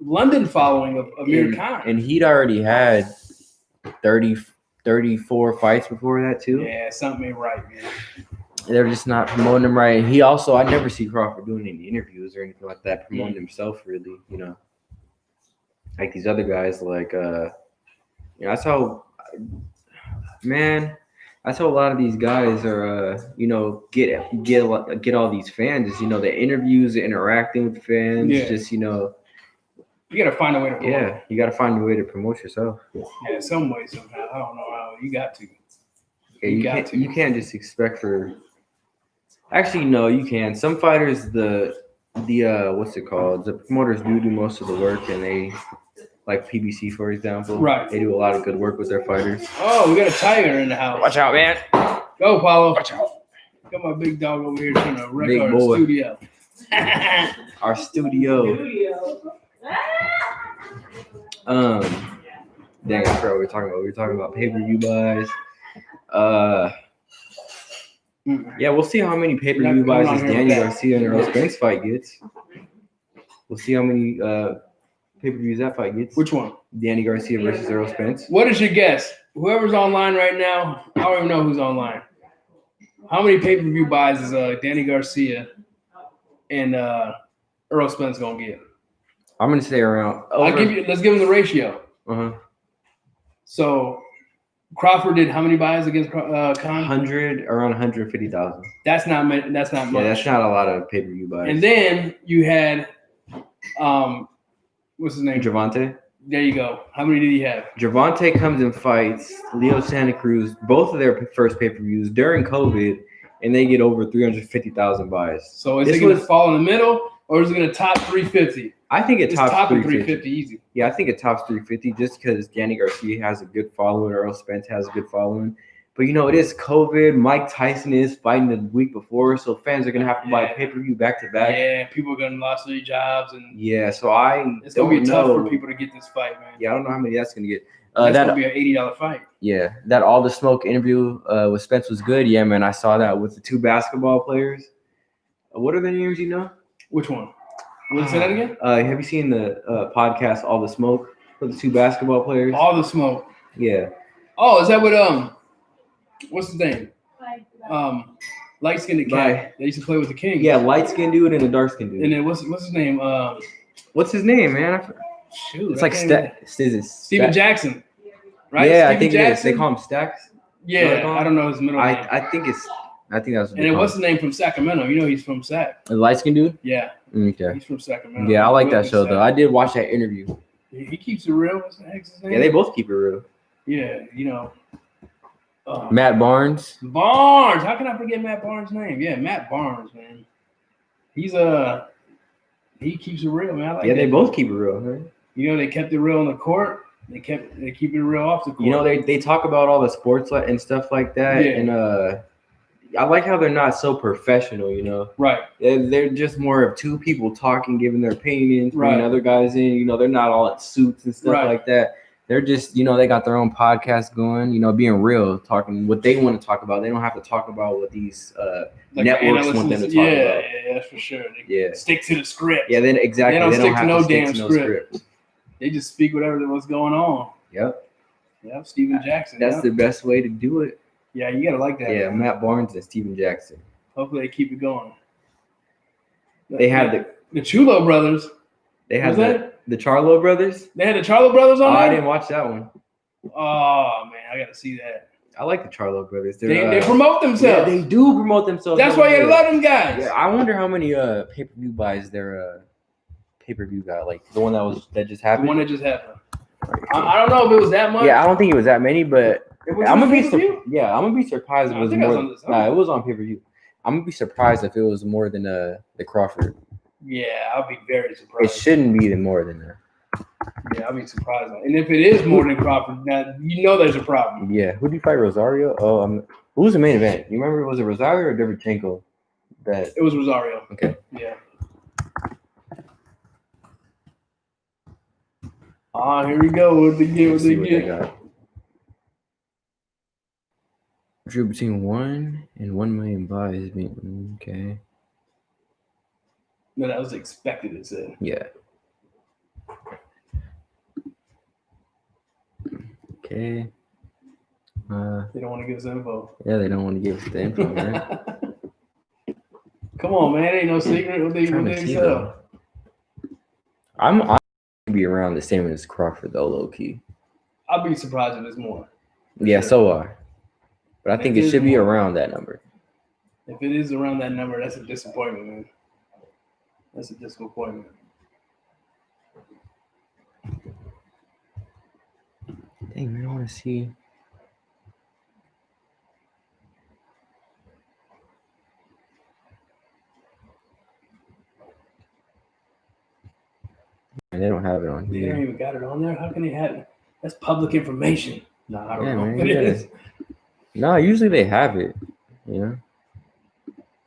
London following of Amir Khan. And he'd already had 34 fights before that too. Yeah, something ain't right, man. They're just not promoting him right. He also, I never see Crawford doing any interviews or anything like that, promoting himself really. Like these other guys, like that's how. Man, that's how a lot of these guys are, get all these fans. Is the interviews, the interacting with fans. Yeah. Just you gotta find a way to promote. Yeah, you gotta find a way to promote yourself. Yeah, some way, somehow. I don't know how. You got to. Yeah, you can't just expect for. Actually, no, you can. Some fighters, the what's it called? The promoters do most of the work, and they. Like PBC, for example. Right. They do a lot of good work with their fighters. Oh, we got a tiger in the house. Watch out, man. Go, Paulo. Watch out. Got my big dog over here trying to wreck our studio. Our studio. Dang, I forgot what we were talking about. We were talking about pay-per-view buys. Yeah, we'll see how many pay-per-view buys this Danny Garcia and Errol Spence fight gets. We'll see how many pay-per-views that fight gets. Which one? Danny Garcia versus Errol Spence. What is your guess? Whoever's online right now, I don't even know who's online. How many pay-per-view buys is Danny Garcia and Errol Spence gonna get? I'm gonna say around. Let's give him the ratio. So Crawford did how many buys against Khan? 100, around 150,000. That's not much. Yeah, that's not a lot of pay-per-view buys. And then you had what's his name? Gervonta. There you go. How many did he have? Gervonta comes and fights Leo Santa Cruz, both of their first pay-per-views during COVID, and they get over 350,000 buys. So is it going to fall in the middle, or is it going to top 350? I think it tops 350 easy. Yeah, I think it tops 350 just because Danny Garcia has a good following, Errol Spence has a good following. But, it is COVID. Mike Tyson is fighting the week before, so fans are going to have to buy pay-per-view back-to-back. Yeah, people are going to lose their jobs. And yeah, so it's going to be tough for people to get this fight, man. Yeah, I don't know how many that's going to get. That's going to be an $80 fight. Yeah, that All the Smoke interview with Spence was good. Yeah, man, I saw that with the 2 basketball players. What are their names, Which one? Say that again? Have you seen the podcast All the Smoke for the 2 basketball players? All the Smoke. Yeah. Oh, is that what what's his name? Light-skinned cat. They used to play with the Kings. Yeah, light-skinned dude and a dark-skinned dude. And then what's his name? What's his name, man? Shoot, it's like Steven Jackson, right? Yeah, Steven I think Jackson? They call him Stacks. Yeah, I don't know his middle name. I think that's. And then what's his name from Sacramento? He's from Sac. The light-skinned dude. Yeah. Okay. He's from Sacramento. Yeah, I like that show though. I did watch that interview. He keeps it real. What's the heck's his name? Yeah, they both keep it real. Yeah, Matt Barnes. Barnes. How can I forget Matt Barnes' name? Yeah, Matt Barnes, man. He's he keeps it real, man. I like they both keep it real, right? They kept it real on the court. They keep it real off the court. They talk about all the sports and stuff like that, and I like how they're not so professional, you know. Right. They're just more of two people talking, giving their opinions, bringing Right. other guys in. You know, they're not all in suits and stuff Right. like that. They're just, you know, they got their own podcast going, you know, being real, talking what they want to talk about. They don't have to talk about what these Like networks want them to talk about. Yeah, that's for sure. They Yeah. stick to the script. Yeah, then exactly. They don't stick to have no to stick damn to no script. They just speak whatever was going on. Yep. Yep, Steven Jackson. That's the best way to do it. Yeah, you gotta like that. Yeah, man. Matt Barnes and Steven Jackson. Hopefully they keep it going. They have the Chulo brothers. They had the Charlo brothers. They had the Charlo brothers on there? I didn't watch that one. Oh man, I gotta see that. I like the Charlo brothers. They promote themselves. Yeah, they do promote themselves. That's why you gotta love them guys. Yeah, I wonder how many pay-per-view buys their pay-per-view got. Like the one that just happened. The one that just happened. I don't know if it was that much. Yeah, I don't think it was that many, but I'm gonna be surprised if it was more. It was on pay-per-view. I'm gonna be surprised if it was more than the Crawford. Yeah, I'll be very surprised. It shouldn't be more than that. Yeah, I'll be surprised. And if it is more than Crawford, now you know there's a problem. Yeah, who did you fight? Rosario? Oh, who was the main event? You remember? Was it Rosario or Derevchenko? It was Rosario. Okay. Yeah. Here we go. What they get? Drew between 1 and 1 million buys. Okay. No, that was expected, it said. Yeah. Okay. They don't want to give us info. Yeah, they don't want to give us the info, man. Come on, man. Ain't no secret what they sell. I'm gonna be around the same as Crawford, though, low key. I'll be surprised if it's more. Yeah, so are. But I think it should be around that number. If it is around that number, that's a disappointment, man. That's a disappointment. Dang, man, I want to see. And they don't have it on here. They don't even got it on there. How can they have it? That's public information. No, I don't know man, if it is. No, usually they have it. Yeah.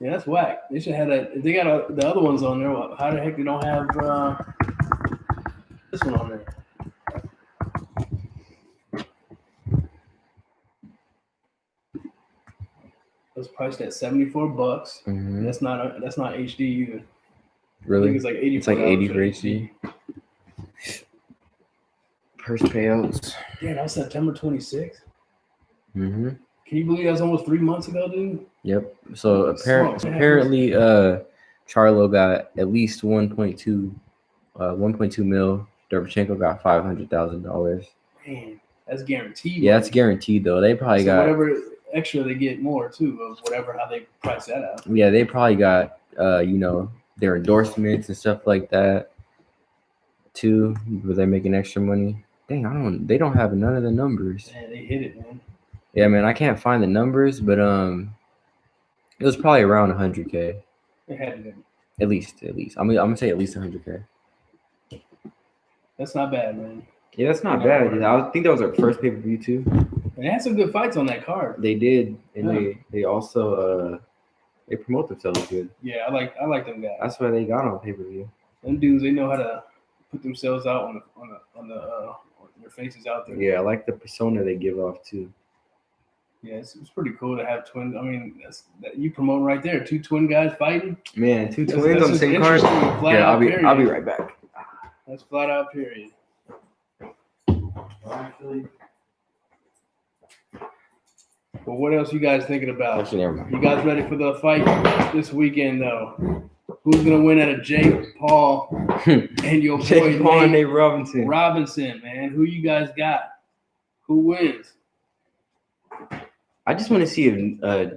Yeah, that's whack. They should have that. If they got the other ones on there, how the heck they don't have this one on there? It was priced at $74. Mm-hmm. That's not HD either. Really? I think it's like 80. It's like 80 for HD. Purse payouts. Yeah, that was September 26th. Mm-hmm. Can you believe that was almost 3 months ago, dude? Yep. So apparently, Charlo got at least 1.2 mil. Derevchenko got $500,000. Man, that's guaranteed. Yeah, that's guaranteed though. They probably got whatever extra they get more too of whatever how they price that out. Yeah, they probably got their endorsements and stuff like that too, where they're making extra money. Dang, they don't have none of the numbers. Man, they hit it, man. Yeah, man, I can't find the numbers, but it was probably around 100K. It had to be. At least. I'm gonna say at least 100K. That's not bad, man. Yeah, that's not bad. I think that was our first pay-per-view too. And they had some good fights on that card. They did, and they also they promote themselves good. Yeah, I like them guys. That's why they got on pay-per-view. Them dudes, they know how to put themselves out on their faces out there. Yeah, I like the persona they give off too. Yeah, it's pretty cool to have twins. I mean, you promote right there. 2 twin guys fighting. Man, 2 twins on the same card. Yeah, I'll be right back. That's flat out period. Actually. Well, what else you guys thinking about? Actually, never mind. You guys ready for the fight this weekend, though? Who's gonna win out of Jake Paul and your boy Jake Paul and Nate Robinson? Robinson, man. Who you guys got? Who wins? I just want to see if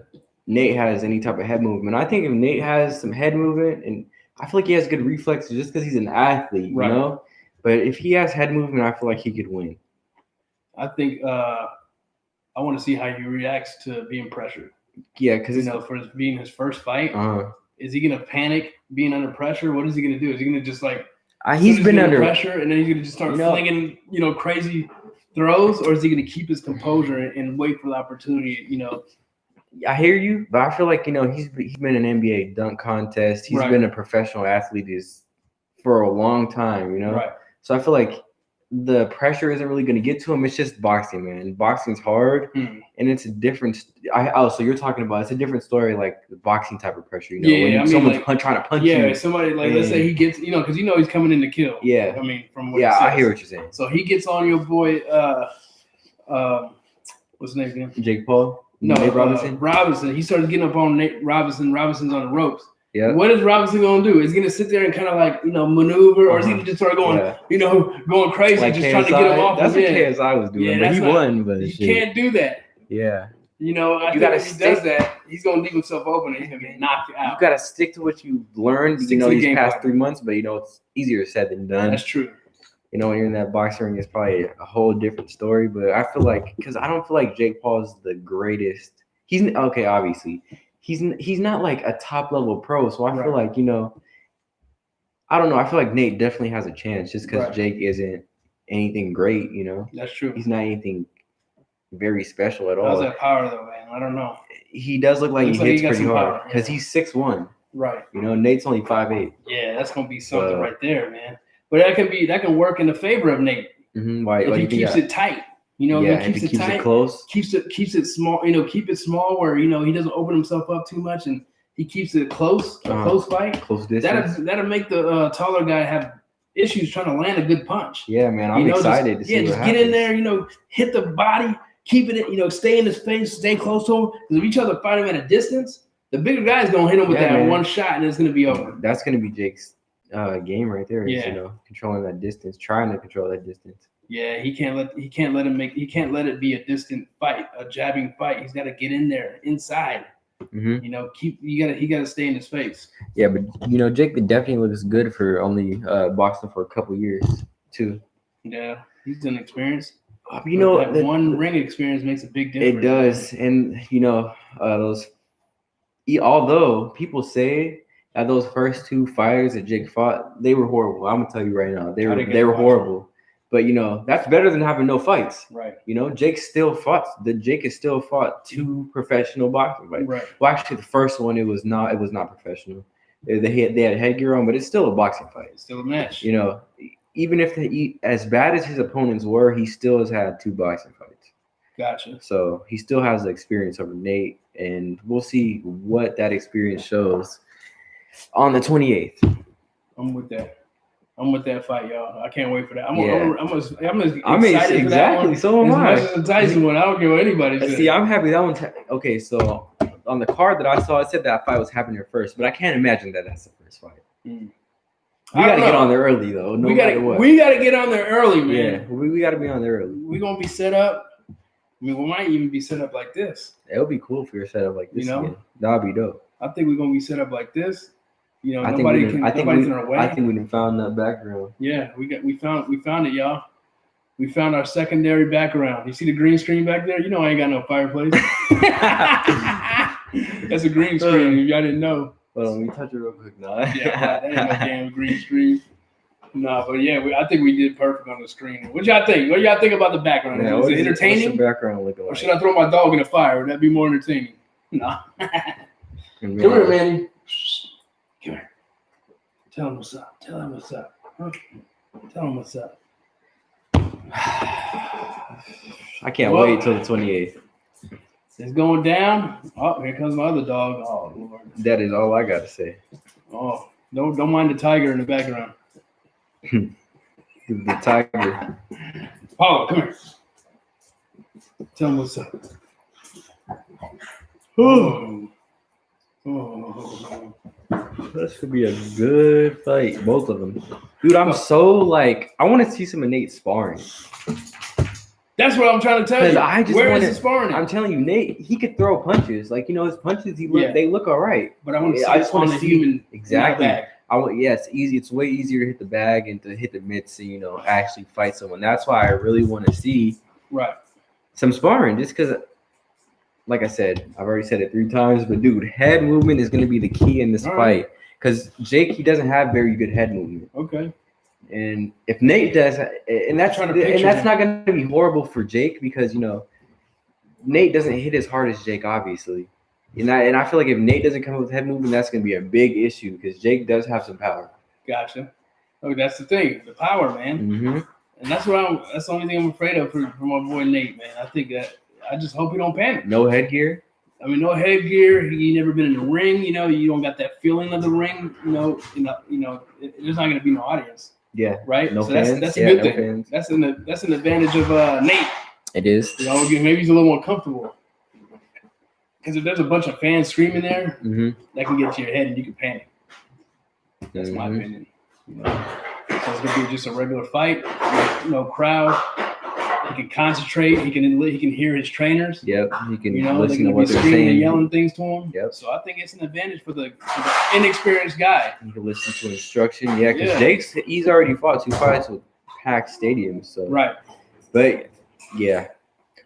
Nate has any type of head movement. I think if Nate has some head movement, and I feel like he has good reflexes just because he's an athlete, you know? But if he has head movement, I feel like he could win. I think I want to see how he reacts to being pressured. Yeah, because for it being his first fight, is he gonna panic being under pressure? What is he gonna do? Is he gonna just he's been under pressure and then he's gonna just start flinging crazy throws, or is he gonna keep his composure and wait for the opportunity? I hear you, but I feel like he's been in an NBA dunk contest. He's Right. been a professional athlete for a long time. Right. So I feel like the pressure isn't really going to get to him. It's just boxing, man. Boxing's hard, and it's a different. So you're talking about it's a different story, like the boxing type of pressure. Yeah, when I mean, someone's like, trying to punch you. Yeah, somebody like let's say he gets, because he's coming in to kill. Yeah. I mean, from what I hear what you're saying. So he gets on your boy. What's his name again? Jake Paul. No, Nate Robinson. Robinson. He started getting up on Nate Robinson. Robinson's on the ropes. Yeah. What is Robinson gonna do? Is he gonna sit there and kind of like maneuver, or is he gonna just start going going crazy, like just KSI, trying to get him off? That's what KSI was doing, but he won. But you can't do that. Yeah. I think if he does that, he's gonna leave himself open and he's gonna get knocked out. You gotta stick to what you learned. These past 3 months, but it's easier said than done. That's true. When you're in that boxing ring, it's probably a whole different story. But I feel like because I don't feel like Jake Paul is the greatest. He's okay, obviously. He's not like a top level pro. So I feel like I don't know. I feel like Nate definitely has a chance just because Jake isn't anything great. That's true. He's not anything very special at all. How's that power though, man? I don't know. He does look like he hits pretty hard because he's 6'1". Right. Nate's only 5'8". Yeah, that's gonna be something right there, man. But that can work in the favor of Nate. Mm-hmm. Why? If he keeps it tight. He keeps it tight, close. Keeps it small. Keep it small where he doesn't open himself up too much, and he keeps it close, a close fight. Close distance. That'll make the taller guy have issues trying to land a good punch. Yeah, man, I'm excited to see what happens. Get in there. Hit the body, keep it. Stay in his face, stay close to him. Because if each other fight him at a distance, the bigger guy is gonna hit him with one shot, and it's gonna be over. That's gonna be Jake's game right there. Yeah. Controlling that distance, trying to control that distance. Yeah, he can't let it be a distant fight, a jabbing fight. He's got to get in there, inside. Mm-hmm. He got to stay in his face. Yeah, but Jake definitely looks good for only boxing for a couple years too. Yeah, he's done experience. That one ring experience makes a big difference. It does, and those. Although people say that those first 2 fighters that Jake fought, they were horrible. I'm gonna tell you right now, they were horrible. But that's better than having no fights. Right. Jake has still fought 2 professional boxing fights. Right. Well, actually, the first one it was not professional. They had headgear on, but it's still a boxing fight. It's still a match. Even if as bad as his opponents were, he still has had 2 boxing fights. Gotcha. So he still has the experience over Nate, and we'll see what that experience shows on the 28th. I'm with that fight, y'all. I can't wait for that. I'm excited for that one. So am I. As much as the Tyson one, I don't care what anybody says. See, I'm happy that one. Okay, so on the card that I saw, it said that fight was happening first, but I can't imagine that that's the first fight. Mm. We got to get on there early, though. We got to get on there early, man. Yeah, we got to be on there early. We're going to be set up. We might even be set up like this. It would be cool if we were set up like this again. That would be dope. I think we're going to be set up like this. Nobody's in our way. I think we found that background. Yeah, we found it, y'all. We found our secondary background. You see the green screen back there? I ain't got no fireplace. That's a green screen. If y'all didn't know. Hold on, let me touch it real quick. No. Yeah, that ain't no damn green screen. No, but yeah, I think we did perfect on the screen. What y'all think? What y'all think about the background? Yeah, is it entertaining? What's the background looking like? Or should I throw my dog in the fire? Would that be more entertaining? No. Come here, Manny. Come here. Tell him what's up. Tell him what's up. Tell him what's up. I can't wait till the 28th. It's going down. Oh, here comes my other dog. Oh, Lord. That is all I got to say. Oh, don't mind the tiger in the background. The tiger. Paulo, come here. Tell him what's up. Oh. This could be a good fight, both of them. Dude, I'm so I want to see some of Nate sparring. That's what I'm trying to tell you. Where is the sparring? I'm telling you, Nate, he could throw punches. His punches, they look all right. But I want to see I just want to see human exactly. It's easy. It's way easier to hit the bag and to hit the mitts and actually fight someone. That's why I really want to see some sparring, just because. Like I said, I've already said it 3 times, but dude, head movement is going to be the key in this fight because Jake, he doesn't have very good head movement. Okay. And if Nate does, and that's not going to be horrible for Jake because Nate doesn't hit as hard as Jake, obviously. And I feel like if Nate doesn't come up with head movement, that's going to be a big issue because Jake does have some power. Gotcha. Oh, that's the thing, the power, man. Mm-hmm. And that's the only thing I'm afraid of for my boy Nate, man. I think that I just hope he don't panic. No headgear. I mean, no headgear. He never been in the ring. You know, you don't got that feeling of the ring. There's not going to be no audience. Yeah. Right. No so fans. that's a good thing. Fans. That's an advantage of Nate. It is. You know, maybe he's a little more comfortable. Because if there's a bunch of fans screaming there, that can get to your head and you can panic. That's my opinion. You know, so it's gonna be just a regular fight. No crowd. He can concentrate. He can hear his trainers. Yep. He can listen to what they're screaming saying and yelling things to him. Yep. So I think it's an advantage for the inexperienced guy. You can listen to instruction. Yeah, because he's already fought 2 fights with packed stadiums. So right. But yeah,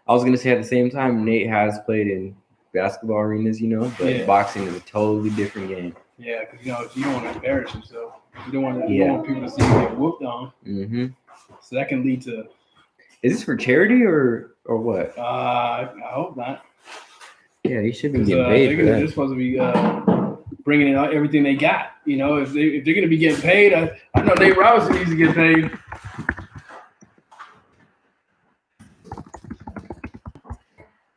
I was gonna say at the same time, Nate has played in basketball arenas, but boxing is a totally different game. Yeah, because you don't want to embarrass yourself. You don't want people to see you get whooped on. Mm-hmm. So that can lead to. Is this for charity or what? I hope not. Yeah, he should be getting paid. They're supposed to be bringing in everything they got. If they're going to be getting paid, I know Nate Robinson needs to get paid.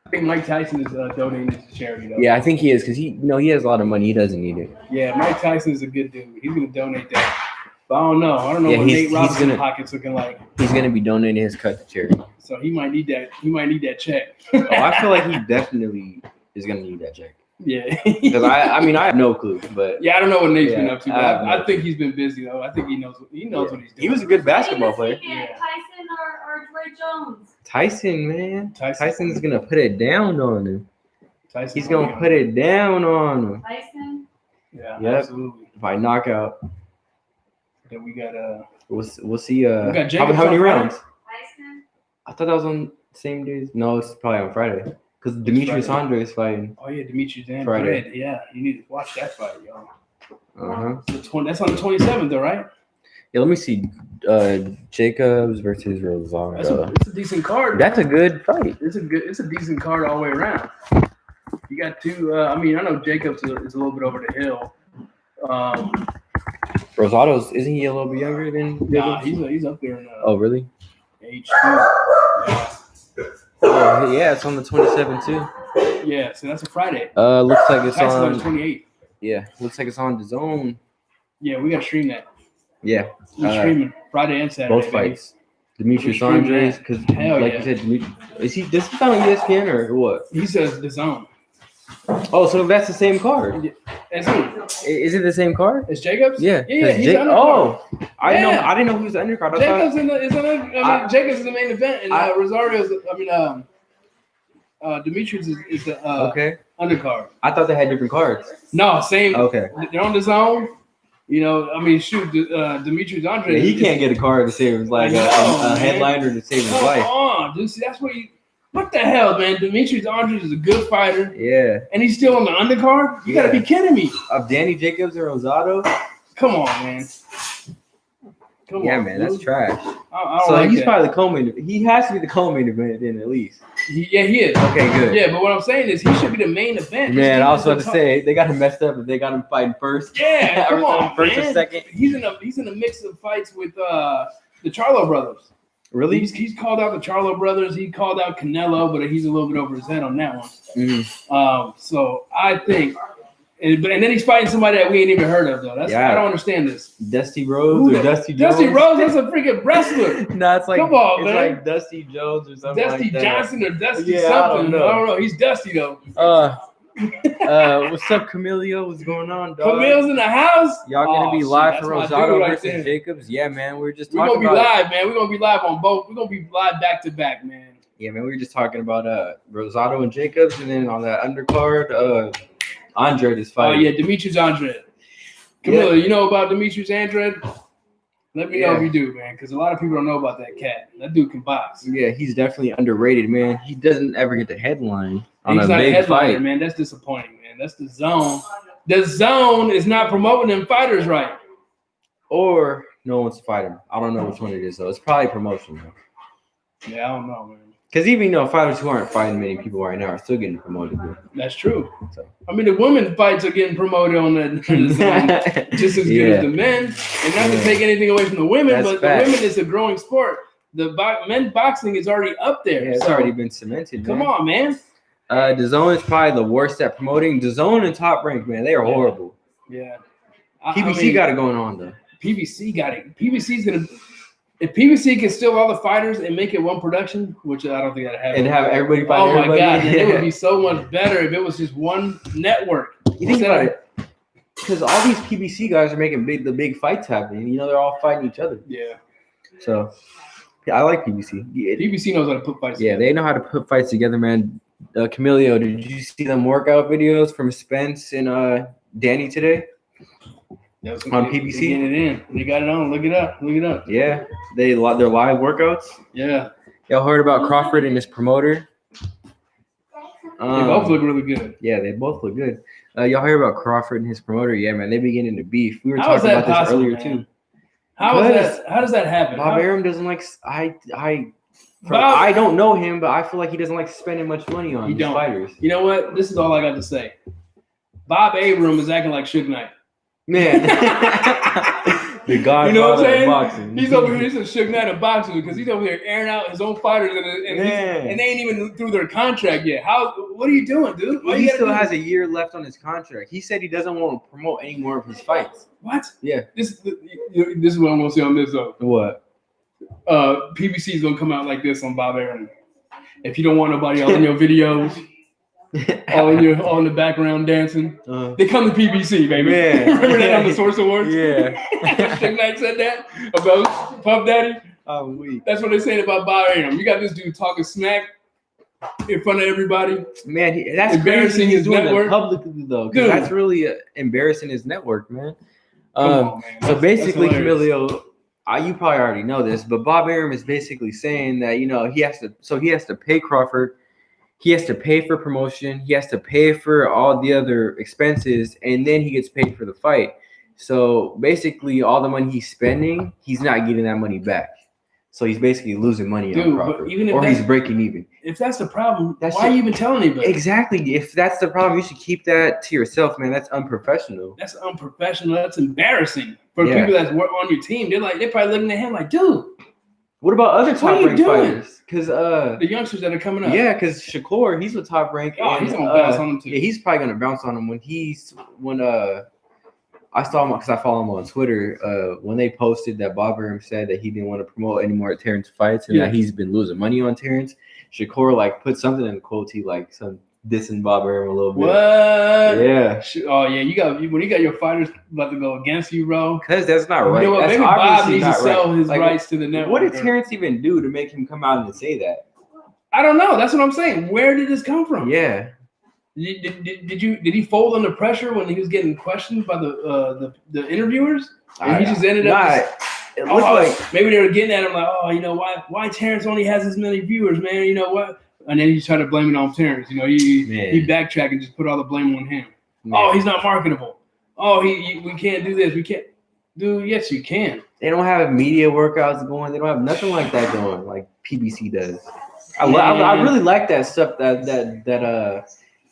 I think Mike Tyson is donating to charity, though. Yeah, I think he is because he has a lot of money. He doesn't need it. Yeah, Mike Tyson is a good dude. He's going to donate that. But I don't know. What Nate Robinson's pocket's looking like. He's going to be donating his cut to charity. So he might need that. He might need that check. I feel like he definitely is going to need that check. Yeah. Because I have no clue, but I don't know what Nate's been up to. But I think he's been busy though. I think he knows what he's doing. He was a good basketball player. Yeah. Tyson or Dre Jones. Tyson, man. Tyson's gonna put it down on him. He's gonna put it down on him. Tyson. Yeah, absolutely. By knockout. Then we got We'll see. We got how many rounds? Tyson. I thought that was on the same days. No, it's probably on Friday. Because Demetrius Andre is fighting. Oh, yeah, Demetrius Andre. Friday. Yeah, you need to watch that fight, yo. Uh-huh. That's on the 27th, though, right? Yeah, let me see. Jacobs versus Rosado. It's a decent card. That's a good fight. It's a decent card all the way around. You got two. I know Jacobs is a little bit over the hill. Rosado's, isn't he a little bit younger than Jacobs? Nah, he's up there in oh, really? age 2. Yeah. Oh, yeah, it's on the 27th too. Yeah, so that's a Friday. Looks like it's on the 28th. Yeah, looks like it's on the zone. Yeah, we got to stream that. Yeah, we're streaming Friday and Saturday. Both fights. Demetrius Andres, because you said, does he fight on ESPN or what? He says the zone. Oh, so that's the same card. Is it the same card? It's Jacobs? Yeah. Yeah, he's I didn't know he was the undercard. Jacobs is the main event, and Rosario's. Demetrius is the undercard. I thought they had different cards. No, same. Okay. They're on the zone. Demetrius Andre. Yeah, he can't get a card to save his life. A headliner to save his life. Come on, dude. See, that's what you. What the hell, man? Demetrius Andre is a good fighter. Yeah. And he's still on the undercard? You got to be kidding me. Of Danny Jacobs and Rosado? Come on, man. Come on, man. That's trash. So he's probably the co-main. He has to be the co-main event then at least. He is. Okay, good. Yeah, but what I'm saying is he should be the main event. Man, I was about to say they got him messed up if they got him fighting first. Yeah, come on, first man. or second. He's in a mix of fights with the Charlo brothers. Really? He's called out the Charlo brothers. He called out Canelo, but he's a little bit over his head on that one. Mm-hmm. So I think, and then he's fighting somebody that we ain't even heard of though. I don't understand this. Dusty Rhodes or Dusty Jones? Dusty Rhodes, that's a freaking wrestler. No, it's like come on, man. Like Dusty Jones or something. Dusty like that. Johnson or Dusty something. I don't know. He's Dusty though. What's up, Camilio? What's going on, dog? Camille's in the house. Y'all gonna be live for Rosado versus Jacobs? Yeah, man. We're just talking about. We're gonna be live, man. We're gonna be live on both. We're gonna be live back to back, man. Yeah, man. We were just talking about Rosado and Jacobs, and then on that undercard, Andre is fighting. Oh yeah, Demetrius Andre. Camilla, you know about Demetrius Andre? Let me know if you do, man, because a lot of people don't know about that cat. That dude can box. Yeah, he's definitely underrated, man. He doesn't ever get the headline on he's a big headliner, fight, man. That's disappointing, man. That's the zone. The zone is not promoting them fighters right. Or no one wants to fight him. I don't know which one it is though. It's probably promotion though. Yeah, I don't know, man. Because even fighters who aren't fighting many people right now are still getting promoted. That's true. So. I mean, the women fights are getting promoted on the zone just as good as the men. And not to take anything away from the women, but the women is a growing sport. The men's boxing is already up there. Yeah, it's already been cemented. Come on, man. DAZN is probably the worst at promoting. DAZN and Top Rank, man, they are horrible. Yeah. PBC got it going on though. PBC got it. PBC's gonna. If PBC can steal all the fighters and make it one production, which I don't think that happens, and have everybody fight everybody. Oh my God, it would be so much better if it was just one network. You think about it, because all these PBC guys are making the big fights happening. They're all fighting each other. Yeah. So, I like PBC. PBC knows how to put fights together. They know how to put fights together, man. Camilio, did you see them workout videos from Spence and Danny today? On PBC? They get it in. They got it on. Look it up. Yeah. Their live workouts. Yeah. Y'all heard about Crawford and his promoter? They both look really good. Yeah, they both look good. Y'all heard about Crawford and his promoter? Yeah, man, they be getting into beef. We were talking about this earlier too. How does that happen? Bob Arum doesn't like. I don't know him, but I feel like he doesn't like spending much money on these fighters. You know what? This is all I got to say. Bob Arum is acting like Suge Knight. Man, the godfather you know what I'm saying? of boxing. He's over here. He's a Suge Knight of boxing because he's over here airing out his own fighters and they ain't even through their contract yet. What are you doing, dude? He still has a year left on his contract. He said he doesn't want to promote any more of his fights. What? Yeah. This is what I'm gonna say on this though. What? PBC is gonna come out like this on Bob Arum. If you don't want nobody all in your videos. all in the background dancing. They come to PBC, baby. Man. Remember that on the Source Awards? Yeah. Suge Knight said that about Puff Daddy. I'm weak. That's what they're saying about Bob Arum. You got this dude talking smack in front of everybody. Man, that's embarrassing crazy. his network publicly though, because that's really embarrassing his network, man. Man. So basically, Camilio, you probably already know this, but Bob Arum is basically saying that he has to pay Crawford. He has to pay for promotion. He has to pay for all the other expenses, and then he gets paid for the fight. So basically, all the money he's spending, he's not getting that money back. So he's basically losing money on Crawford, or he's breaking even. If that's the problem, why are you even telling anybody? Exactly. If that's the problem, you should keep that to yourself, man. That's unprofessional. That's unprofessional. That's embarrassing for people that work on your team. They're probably looking at him like, dude. What about other top rank fighters? Because the youngsters that are coming up. Yeah, because Shakur, he's with Top Rank. Oh, he's gonna bounce on him too. Yeah, he's probably gonna bounce on him when I saw him because I follow him on Twitter. When they posted that Bob Arum said that he didn't want to promote any more Terrence fights and that he's been losing money on Terrence, Shakur put something in the quote. He some dissing Bob Arum a little bit. What? Yeah. Oh yeah, when you got your fighters about to go against you, bro. Because that's not right. You know what? That's maybe Bob needs to sell right. his rights to the network. What did Terrence even do to make him come out and say that? I don't know. That's what I'm saying. Where did this come from? Yeah. Did he fold under pressure when he was getting questioned by the interviewers? And he just ended up. It looked like maybe they were getting at him like, why Terrence only has this many viewers, man? You know what? And then he tried to blame it on Terrence. He backtracked and just put all the blame on him. Man. Oh, he's not marketable. Oh, we can't do this. We can't. Dude, yes, you can. They don't have media workouts going. They don't have nothing like that going like PBC does. I really like that stuff. That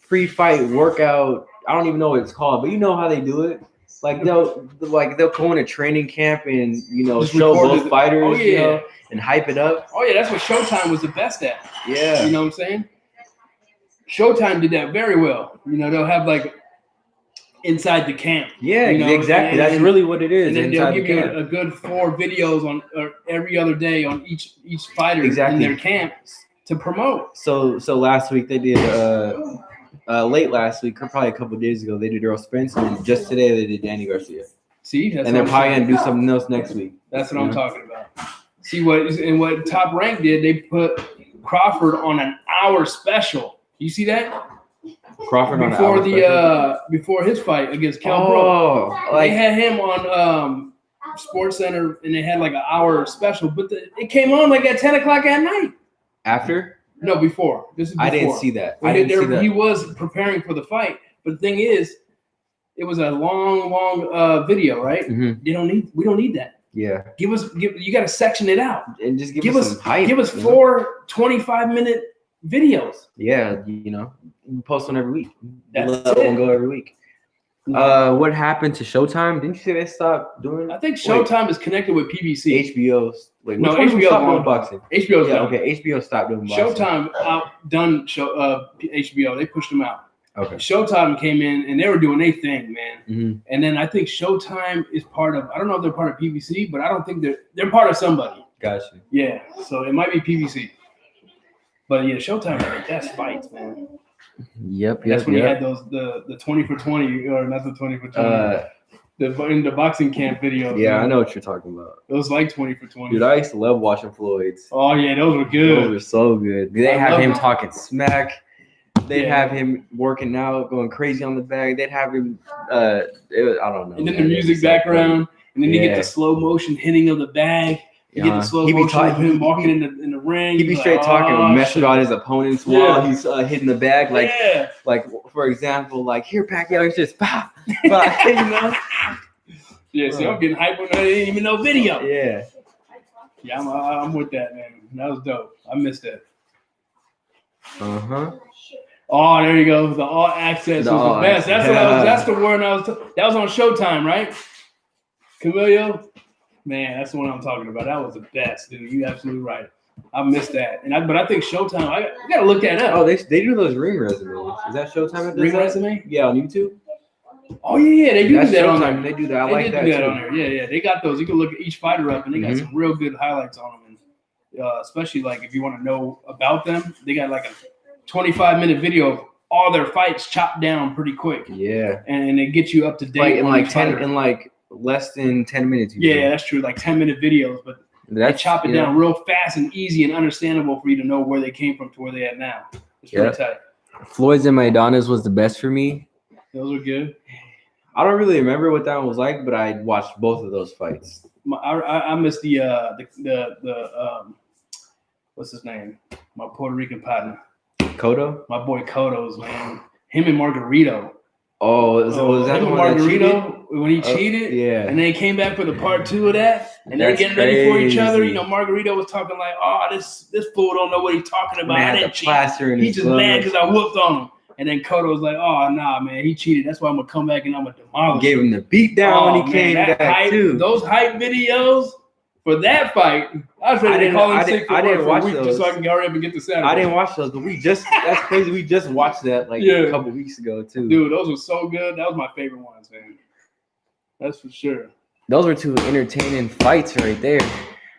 pre-fight workout. I don't even know what it's called, but you know how they do it. They'll go in a training camp and show both fighters. And hype it up. Oh yeah, that's what Showtime was the best at. Yeah. You know what I'm saying? Showtime did that very well. They'll have inside the camp. Yeah, exactly. That's really what it is. And then they'll give you a good 4 videos on every other day on each fighter in their camp to promote. So last week they did late last week, or probably a couple of days ago, they did Earl Spence, and just today they did Danny Garcia. See, and they're probably gonna do something else next week. That's what I'm talking about. See what Top Rank did? They put Crawford on an hour special. You see that? Crawford before before his fight against Cal Brook. They had him on Sports Center, and they had an hour special, but it came on at 10 o'clock at night. After? No, before. This is before. I didn't see that. He was preparing for the fight, but the thing is, it was a long video, right? Mm-hmm. We don't need that. Yeah. You got to section it out. And just give us some hype. Give us you know? 4 25-minute videos. Yeah, you post one every week. That's Let it. one go every week. What happened to Showtime? Didn't you say they stopped doing it? I think Showtime is connected with PBC. HBO's. Wait, No, which one HBO stopped gone. doing boxing? HBO's Yeah, done. okay. HBO stopped doing boxing. Showtime outdone HBO. They pushed them out. Okay. Showtime came in and they were doing their thing, man. Mm-hmm. And then I think Showtime is part of. I don't know if they're part of PBC, but I don't think they're part of somebody. Gotcha. Yeah, so it might be PBC. But yeah, Showtime had the best fights, man. Yep. That's when you had those the 20 for 20 or not the 20 for 20. In the boxing camp videos. Yeah, man. I know what you're talking about. It was like 20 for 20. Dude, I used to love watching Floyd's. Oh yeah, those were good. Those were so good. They I have love him them. talking smack. They'd Yeah. have him working out, going crazy on the bag. They'd have him. I don't know. And then man. the music It was so background, and then you get Yeah. the slow motion hitting of the bag. You get the slow He be motion of talking. him walking in the ring. He be You're straight like, talking, "Oh, messing shit." about his opponents Yeah. while he's hitting the bag. Yeah. Like for example, like here Pacquiao, he's just bah, bah, you know. Yeah, see, I'm getting hyped when I didn't even know video. Yeah. Yeah, I'm with that, man. That was dope. I missed that. Oh, there you go. The all access The was all the best. That's access. what that's the word that was on Showtime, right? Camillo? Man, that's the one I'm talking about. That was the best, dude. You absolutely right. I missed that. But I think Showtime, I gotta look that up. Oh, they do those ring resumes. Is that Showtime that does Ring that? resume? Yeah, on YouTube. Oh yeah, they do That's that on Showtime. there. They do that. I They like did that do that too. on there. Yeah. They got those. You can look at each fighter up, and they got Mhm. some real good highlights on them. And especially like if you want to know about them, they got like a 25-minute video of all their fights chopped down pretty quick, Yeah. and it gets you up to date. Like in on like each 10 fighter. in like less than 10 minutes. Yeah, that's true. Like 10-minute videos, but they chop it down real fast and easy and understandable for you to know where they came from to where they at now. It's pretty tight. Floyd's and Maidanas was the best for me. Those are good. I don't really remember what that one was like, but I watched both of those fights. I missed the what's his name? My Puerto Rican partner. Cotto? My boy Cotto's, man. Him and Margarito. Oh, was that him the and one that cheated? Margarito when he cheated? Yeah. And then he came back for the part 2 of that. And they're That's getting ready for each other. crazy. You know, Margarito was talking like, oh, this fool don't know what he's talking about. Man, I the didn't cheat. plaster in He's his just mad gloves. because I whooped on him. And then Cotto was like, oh, nah, man, he cheated. That's why I'm going to come back and I'm going to demolish Gave him the beat down when he came that back hype, too. Those hype videos for that fight, I was ready to call him sick for I didn't work for a watch week those. just so I can hurry up and get the Saturday. I didn't watch those, but that's crazy. We just watched that like a couple weeks ago too. Dude, those were so good. That was my favorite ones, man. That's for sure. Those were 2 entertaining fights right there.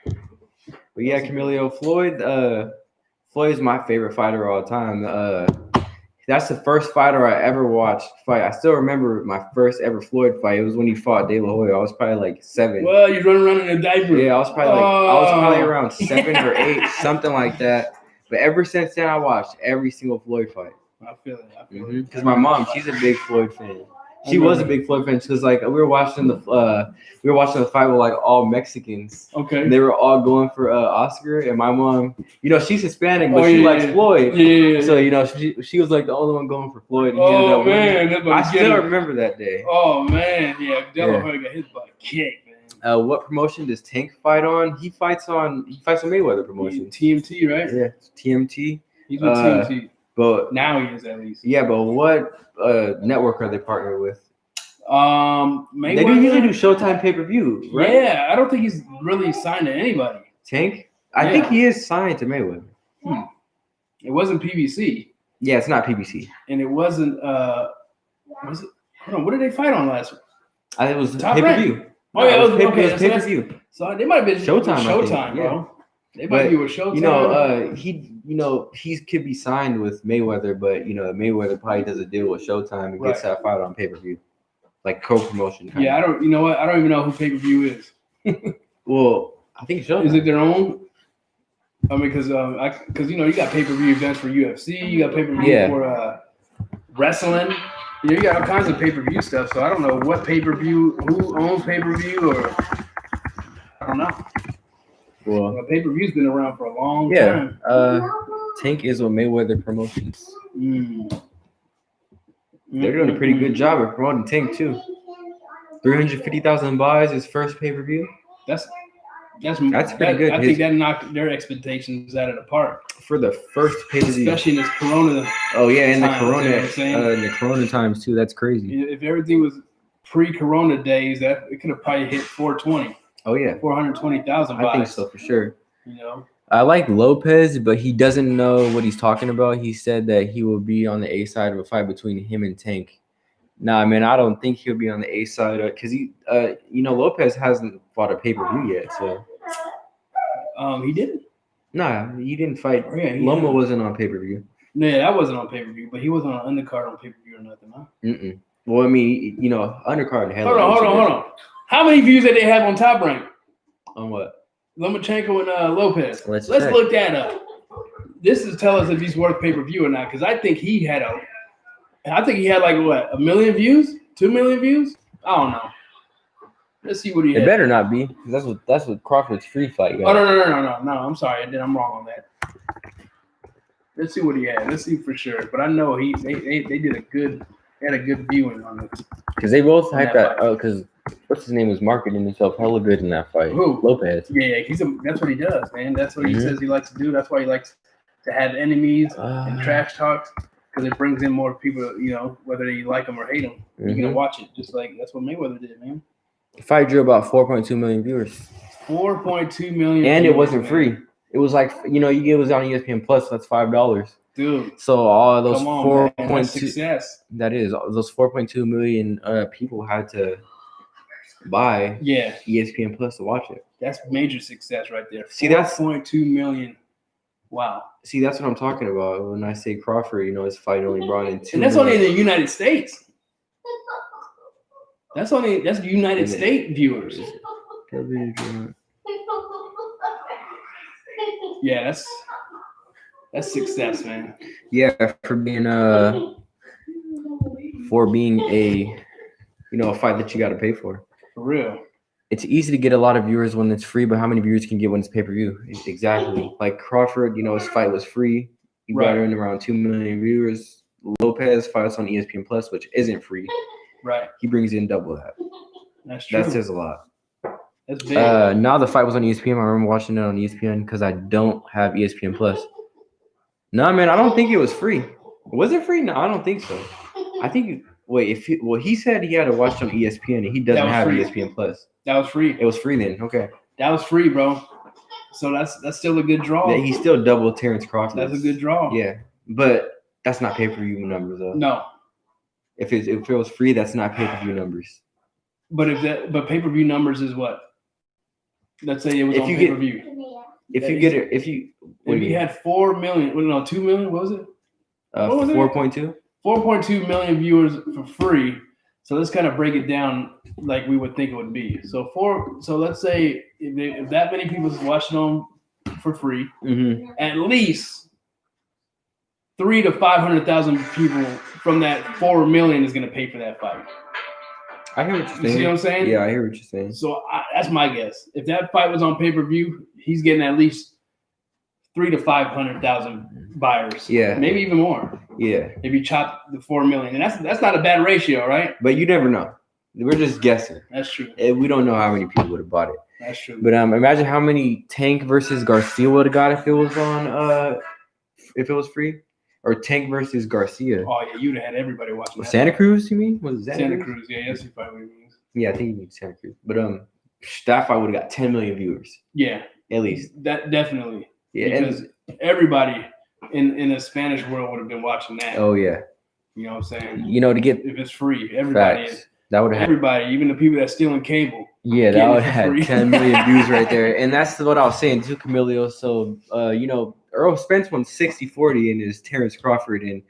But yeah, Camillo Floyd. Floyd is my favorite fighter of all time. That's the first fighter I ever watched fight. I still remember my first ever Floyd fight. It was when he fought De La Hoya. I was probably like 7. Well, you running around in a diaper. Yeah, I was probably around 7 or 8, something like that. But ever since then, I watched every single Floyd fight. I feel it. Because my mom, she's a big Floyd fan. She was a big Floyd fan. She was like, we were watching the fight with like all Mexicans. Okay. And they were all going for Oscar, and my mom, she's Hispanic, but she likes Floyd. Yeah. So she was like the only one going for Floyd. And he ended up winning. I still remember that day. Oh man, yeah. De La Hoya got his butt kicked, man. What promotion does Tank fight on? He fights on Mayweather promotion. TMT, right? Yeah, TMT. He's with TMT. But now he is at least. Yeah, but what network are they partnered with? Mayweather? They usually do Showtime pay-per-view, right? Yeah, I don't think he's really signed to anybody. Tank? I think he is signed to Mayweather. It wasn't PBC. Yeah, it's not PBC. And it wasn't was it? Hold on, what did they fight on last week? I think it was Top pay-per-view. Rank. Oh yeah, it was pay-per-view. So they might have been Showtime, Showtime, bro. They might be with Showtime. He could be signed with Mayweather, but Mayweather probably does a deal with Showtime and gets that fight on pay-per-view, like co-promotion. Yeah, I don't. You know what? I don't even know who pay-per-view is. Well, I think Showtime. Is it their own? I mean, because you got pay-per-view events for UFC, you got pay-per-view for wrestling. You got all kinds of pay-per-view stuff. So I don't know what pay-per-view, who owns pay-per-view, or I don't know. Well, pay-per-view's been around for a long time. Tank is with Mayweather Promotions. They're doing a pretty good job of promoting Tank too. 350,000 buys his first pay-per-view. That's pretty good. I think that knocked their expectations out of the park. For the first pay-per-view, especially in this Corona. Oh yeah, in the times, Corona, you know what I'm saying? in the Corona times too. That's crazy. If everything was pre-Corona days, that it could have probably hit 420. Oh yeah, 420,000 buys. I think so for sure. You know, I like Lopez, but he doesn't know what he's talking about. He said that he will be on the A side of a fight between him and Tank. Nah, man, I don't think he'll be on the A side because he, Lopez hasn't fought a pay-per-view yet. So, he didn't. Nah, he didn't fight. Yeah, Loma wasn't on pay-per-view. Yeah, that wasn't on pay-per-view, but he wasn't on undercard on pay-per-view or nothing, huh? Mm-mm. Well, I mean, undercard and headline. Hold on. How many views did they have on Top Rank? On what? Lomachenko and Lopez. Let's look that up. This is tell us if he's worth pay-per-view or not, because I think he had like what, 1 million views, 2 million views. I don't know. Let's see what he had. It better not be. That's what Crawford's free fight got. Oh no. I'm sorry, I'm wrong on that. Let's see what he had. Let's see for sure. But I know they did had a good viewing on this. Because they both hyped that. Oh, because what's his name was marketing himself hella good in that fight. Who? Lopez. Yeah, that's what he does, man. That's what he says he likes to do. That's why he likes to have enemies and trash talks, because it brings in more people. Whether you like them or hate them, you're gonna watch it. Just like that's what Mayweather did, man. The fight drew about 4.2 million viewers. 4.2 million. And it wasn't free. It was like it was on ESPN Plus. That's $5. Dude. So all those 4.2 success. That is those 4.2 million people had to buy ESPN Plus to watch it. That's major success right there. See, that's 4.2 million. Wow. See, that's what I'm talking about when I say Crawford. His fight only brought in 2. And that's only in the United States. That's United States viewers. Yeah, that's success, man. Yeah, for being a a fight that you got to pay for. For real. It's easy to get a lot of viewers when it's free, but how many viewers can you get when it's pay-per-view? Exactly. Like Crawford, his fight was free. He brought in around 2 million viewers. Lopez fights on ESPN Plus, which isn't free. Right. He brings in double that. That's true. That says a lot. That's big. Now the fight was on ESPN. I remember watching it on ESPN because I don't have ESPN Plus. No, man, I don't think it was free. Was it free? No, I don't think so. I think he said he had to watch it on ESPN and he doesn't have ESPN Plus. That was free. It was free then. Okay. That was free, bro. So that's still a good draw. Yeah, he's still double Terrence Crawford. That's a good draw. Yeah, but that's not pay-per-view numbers though. No. If it was free, that's not pay-per-view numbers. But pay-per-view numbers is what? Let's say it was on pay-per-view. If you had 4 million, 2 million, what was it? 4.2? 4.2 million viewers for free. So let's kind of break it down like we would think it would be. So let's say if that many people watching them for free, at least 300,000 to 500,000 people from that 4 million is going to pay for that fight. I hear what you're saying. You see what I'm saying? Yeah, I hear what you're saying. So that's my guess. If that fight was on pay-per-view, he's getting at least 300,000 to 500,000 buyers. Yeah, maybe even more. Yeah, if you chop the 4 million, and that's not a bad ratio, right? But you never know. We're just guessing. That's true. We don't know how many people would have bought it. That's true. But imagine how many Tank versus Garcia would have got if it was on if it was free, or Tank versus Garcia. Oh yeah, you'd have had everybody watching. Santa Cruz, you mean? Was it Santa Cruz? Yeah, that's probably what it means. Yeah, I think you mean Santa Cruz. But that fight would have got 10 million viewers. Yeah, at least. That definitely. Yeah, because everybody in the Spanish world would have been watching that. Oh yeah. You know what I'm saying? To get if it's free, everybody facts, that would have everybody, even the people that's stealing cable. Yeah, that would have had 10 million views right there. And that's what I was saying too, Camilio. So Earl Spence won 60-40 in his Terrence Crawford and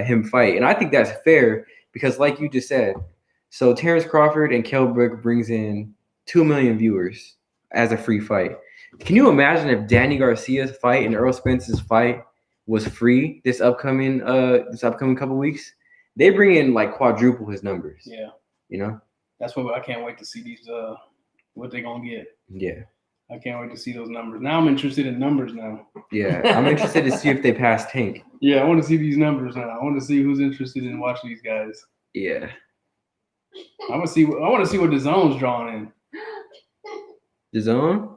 him fight. And I think that's fair because like you just said, so Terrence Crawford and Kell Brook brings in 2 million viewers as a free fight. Can you imagine if Danny Garcia's fight and Earl Spence's fight was free this upcoming couple weeks? They bring in like quadruple his numbers. Yeah. That's what I can't wait to see these what they're gonna get. Yeah. I can't wait to see those numbers. Now I'm interested in numbers now. Yeah. I'm interested to see if they pass Tank. Yeah, I want to see these numbers now. I want to see who's interested in watching these guys. Yeah. I want to see what the zone's drawing in. DAZN?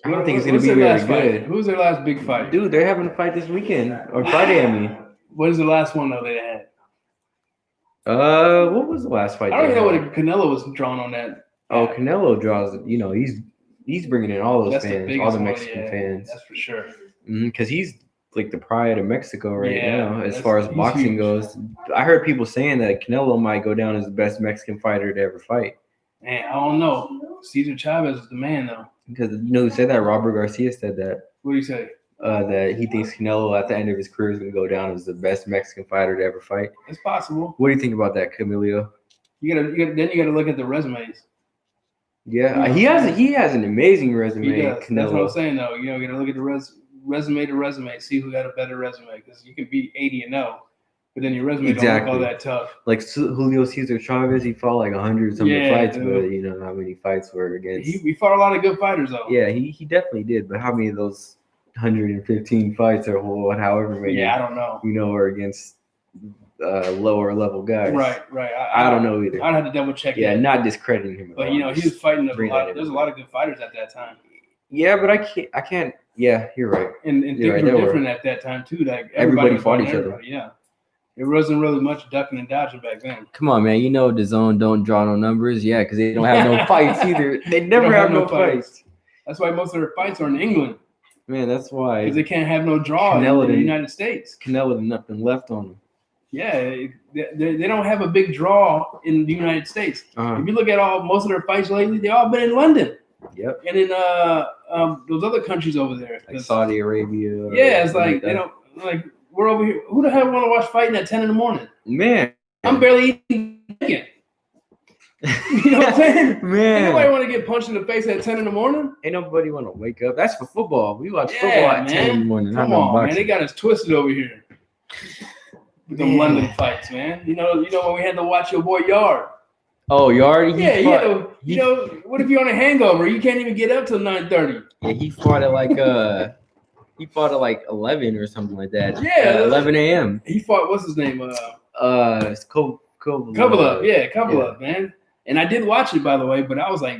I don't What- think it's what- gonna what's be their very last fight? good. Who's their last big fight? Dude, they're having a fight this weekend or Friday. I mean, What is the last one though they had? what was the last fight? I don't they even know had? what Canelo was drawn on that. Oh, Canelo draws. You know, he's bringing in all those That's the fans, biggest all the one, Mexican yeah, fans, that's for sure. because he's like the pride of Mexico right Yeah, now as that's- far as he's boxing huge. goes. I heard people saying that Canelo might go down as the best Mexican fighter to ever fight. Man, I don't know. Cesar Chavez is the man though. Because you know who said that? Robert Garcia said that. What do you say? That he thinks Canelo at the end of his career is going to go down as the best Mexican fighter to ever fight. It's possible. What do you think about that, Camilo? You gotta look at the resumes. Yeah, he has an amazing resume. He does. Canelo. That's what I'm saying though. You gotta look at the resume to resume, see who got a better resume because you can be 80-0, but then your resume don't Exactly. look all that tough. Like Julio Cesar Chavez, he fought like 100 something Yeah, fights, dude. but you know how many fights were against. He fought a lot of good fighters though. Yeah, he definitely did. But how many of those 115 fights or however many? Yeah, I don't know. You know, are against lower level guys. Right. I don't know either. I'd have to double check. Yeah, that. not discrediting him. At But all. you know, he was fighting Bring that in. there's a lot of good fighters at that time. Yeah, but I can't. Yeah, you're right. And You're things right, were there were. different at that time too. Like Everybody was fought fighting each other. everybody, Yeah, it wasn't really much ducking and dodging back then. Come on, man. You know DAZN don't draw no numbers. Yeah, because they don't have no fights either. They never don't have have no no fights. fights. That's why most of their fights are in England Man, that's why because they can't have no draw Canelo in the didn't- United States. Canelo had nothing left on him. Yeah, they don't have a big draw in the United States. Uh-huh. If you look at most of their fights lately, they all been in London Yep. and in those other countries over there. Like 'Cause- Saudi Arabia. or yeah, it's something like they that. don't like we're over here. Who the hell want to watch fighting at 10 in the morning? Man. I'm barely eating chicken. You know what I'm saying? Ain't Man. nobody want to get punched in the face at 10 in the morning. Ain't nobody want to wake up. That's for football. We watch Yeah, football at 10 in the man. morning. Come not no on, man. boxing. They got us twisted over here. With them Man. London fights, man. You know when we had to watch your boy Yard. Oh, you already? Yeah, you fought, know, what if you're on a hangover? You can't even get up till 9:30. Yeah, he fought at like 11 or something like that. Yeah, 11 a.m. He fought what's his name? It's Kovalev. Yeah, Kovalev, man. And I did watch it by the way, but I was like,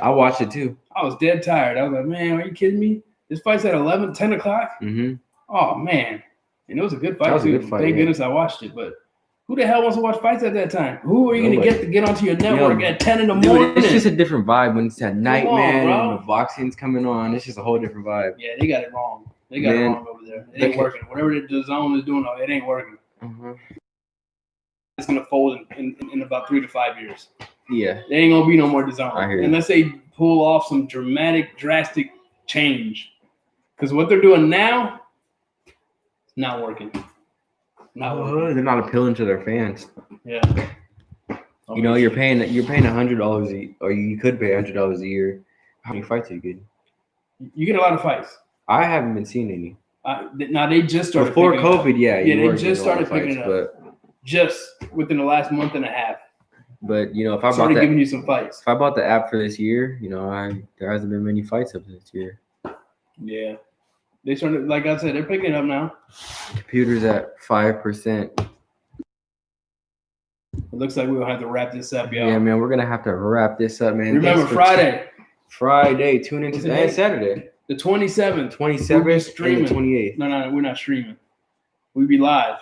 I watched it too. I was dead tired. I was like, man, are you kidding me? This fight's at 10 o'clock. Mm-hmm. Oh man, and it was a good fight That was a too. good fight, Thank yeah. goodness I watched it. But who the hell wants to watch fights at that time? Who are you Nobody. gonna get onto your network at 10 in the Dude, morning? it's just a different vibe when it's at night, on, man, bro. and the boxing's coming on. It's just a whole different vibe. Yeah, they got it wrong. They got it Man. wrong over there. It ain't Okay. working. Whatever the zone is doing, it ain't working. Uh-huh. It's gonna fold in about 3 to 5 years. Yeah. There ain't gonna be no more DAZN I hear you. unless they pull off some drastic change. Because what they're doing now, it's not working. Not working. They're not appealing to their fans. Yeah. You know, you're paying $100 or you could pay $100 a year. How many fights are you getting? You get a lot of fights. I haven't been seeing any. Now they just started Before picking it up. COVID, yeah, Yeah, you they were just getting a lot of started picking fights, it just within the last month and a half. But you know, if I bought Started that, giving you some fights. if I bought the app for this year, you know, there hasn't been many fights up this year. Yeah. They started, like I said, they're picking it up now. Computer's at 5%. It looks like we'll have to wrap this up, y'all. Yeah, man, we're gonna have to wrap this up, man. Remember, Thanks for Friday, tune into What's the and date? Saturday, the 27th. 27th streaming. and the 28th. No, we're not streaming. We be live.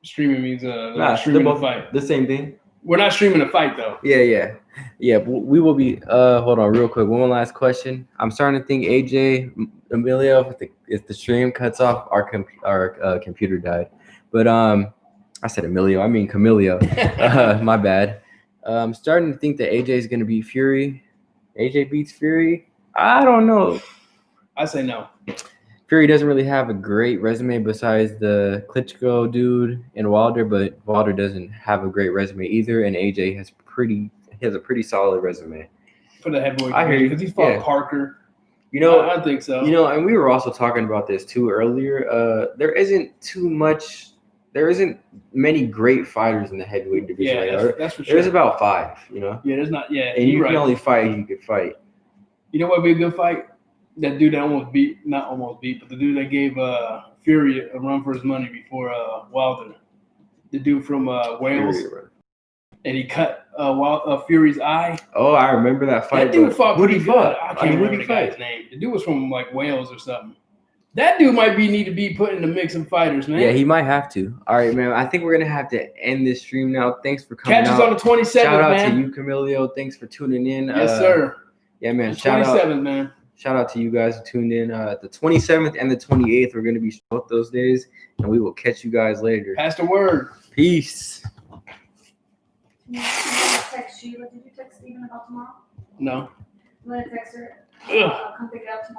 Streaming means Nah, streaming they're a both fight. the same thing. We're not streaming a fight though. Yeah. But we will be. Hold on, real quick. One last question. I'm starting to think AJ Emilio, if the stream cuts off, our computer died. But I said Emilio. I mean Camilio. My bad. I'm starting to think that AJ is going to beat Fury. AJ beats Fury. I don't know. I say no. Fury doesn't really have a great resume besides the Klitschko dude and Wilder, but Wilder doesn't have a great resume either, and AJ has a pretty solid resume. For the heavyweight I hear you. because he fought Yeah. Parker. You know, I think so. You know, and we were also talking about this too earlier. There isn't many great fighters in the heavyweight division yeah, right now. that's for sure. There's about 5, you know, Yeah, there's not. Yeah, and you you're can right. only fight who you could fight. You know what would be a good fight? That dude that not almost beat, but the dude that gave Fury a run for his money before Wilder. The dude from Wales. Fury, and he cut Fury's eye. Oh, I remember that fight. That dude but fought who'd pretty he good. fight? I I can't mean, who'd remember he the guy's fight? name. The dude was from like Wales or something. That dude might need to be put in the mix of fighters, man. Yeah, he might have to. All right, man. I think we're gonna have to end this stream now. Thanks for coming Catch us out. on the 27th, Shout out man. to you, Camilio. Thanks for tuning in. Yes, sir. Yeah, man. The Shout out. 27th, man. Shout out to you guys who tuned in. The 27th and the 28th, we're gonna be both those days, and we will catch you guys later. Pass the word. Peace. Text Sheila. Did you text Steven about tomorrow? No. I'm gonna text her. Ugh. Come pick it up tomorrow.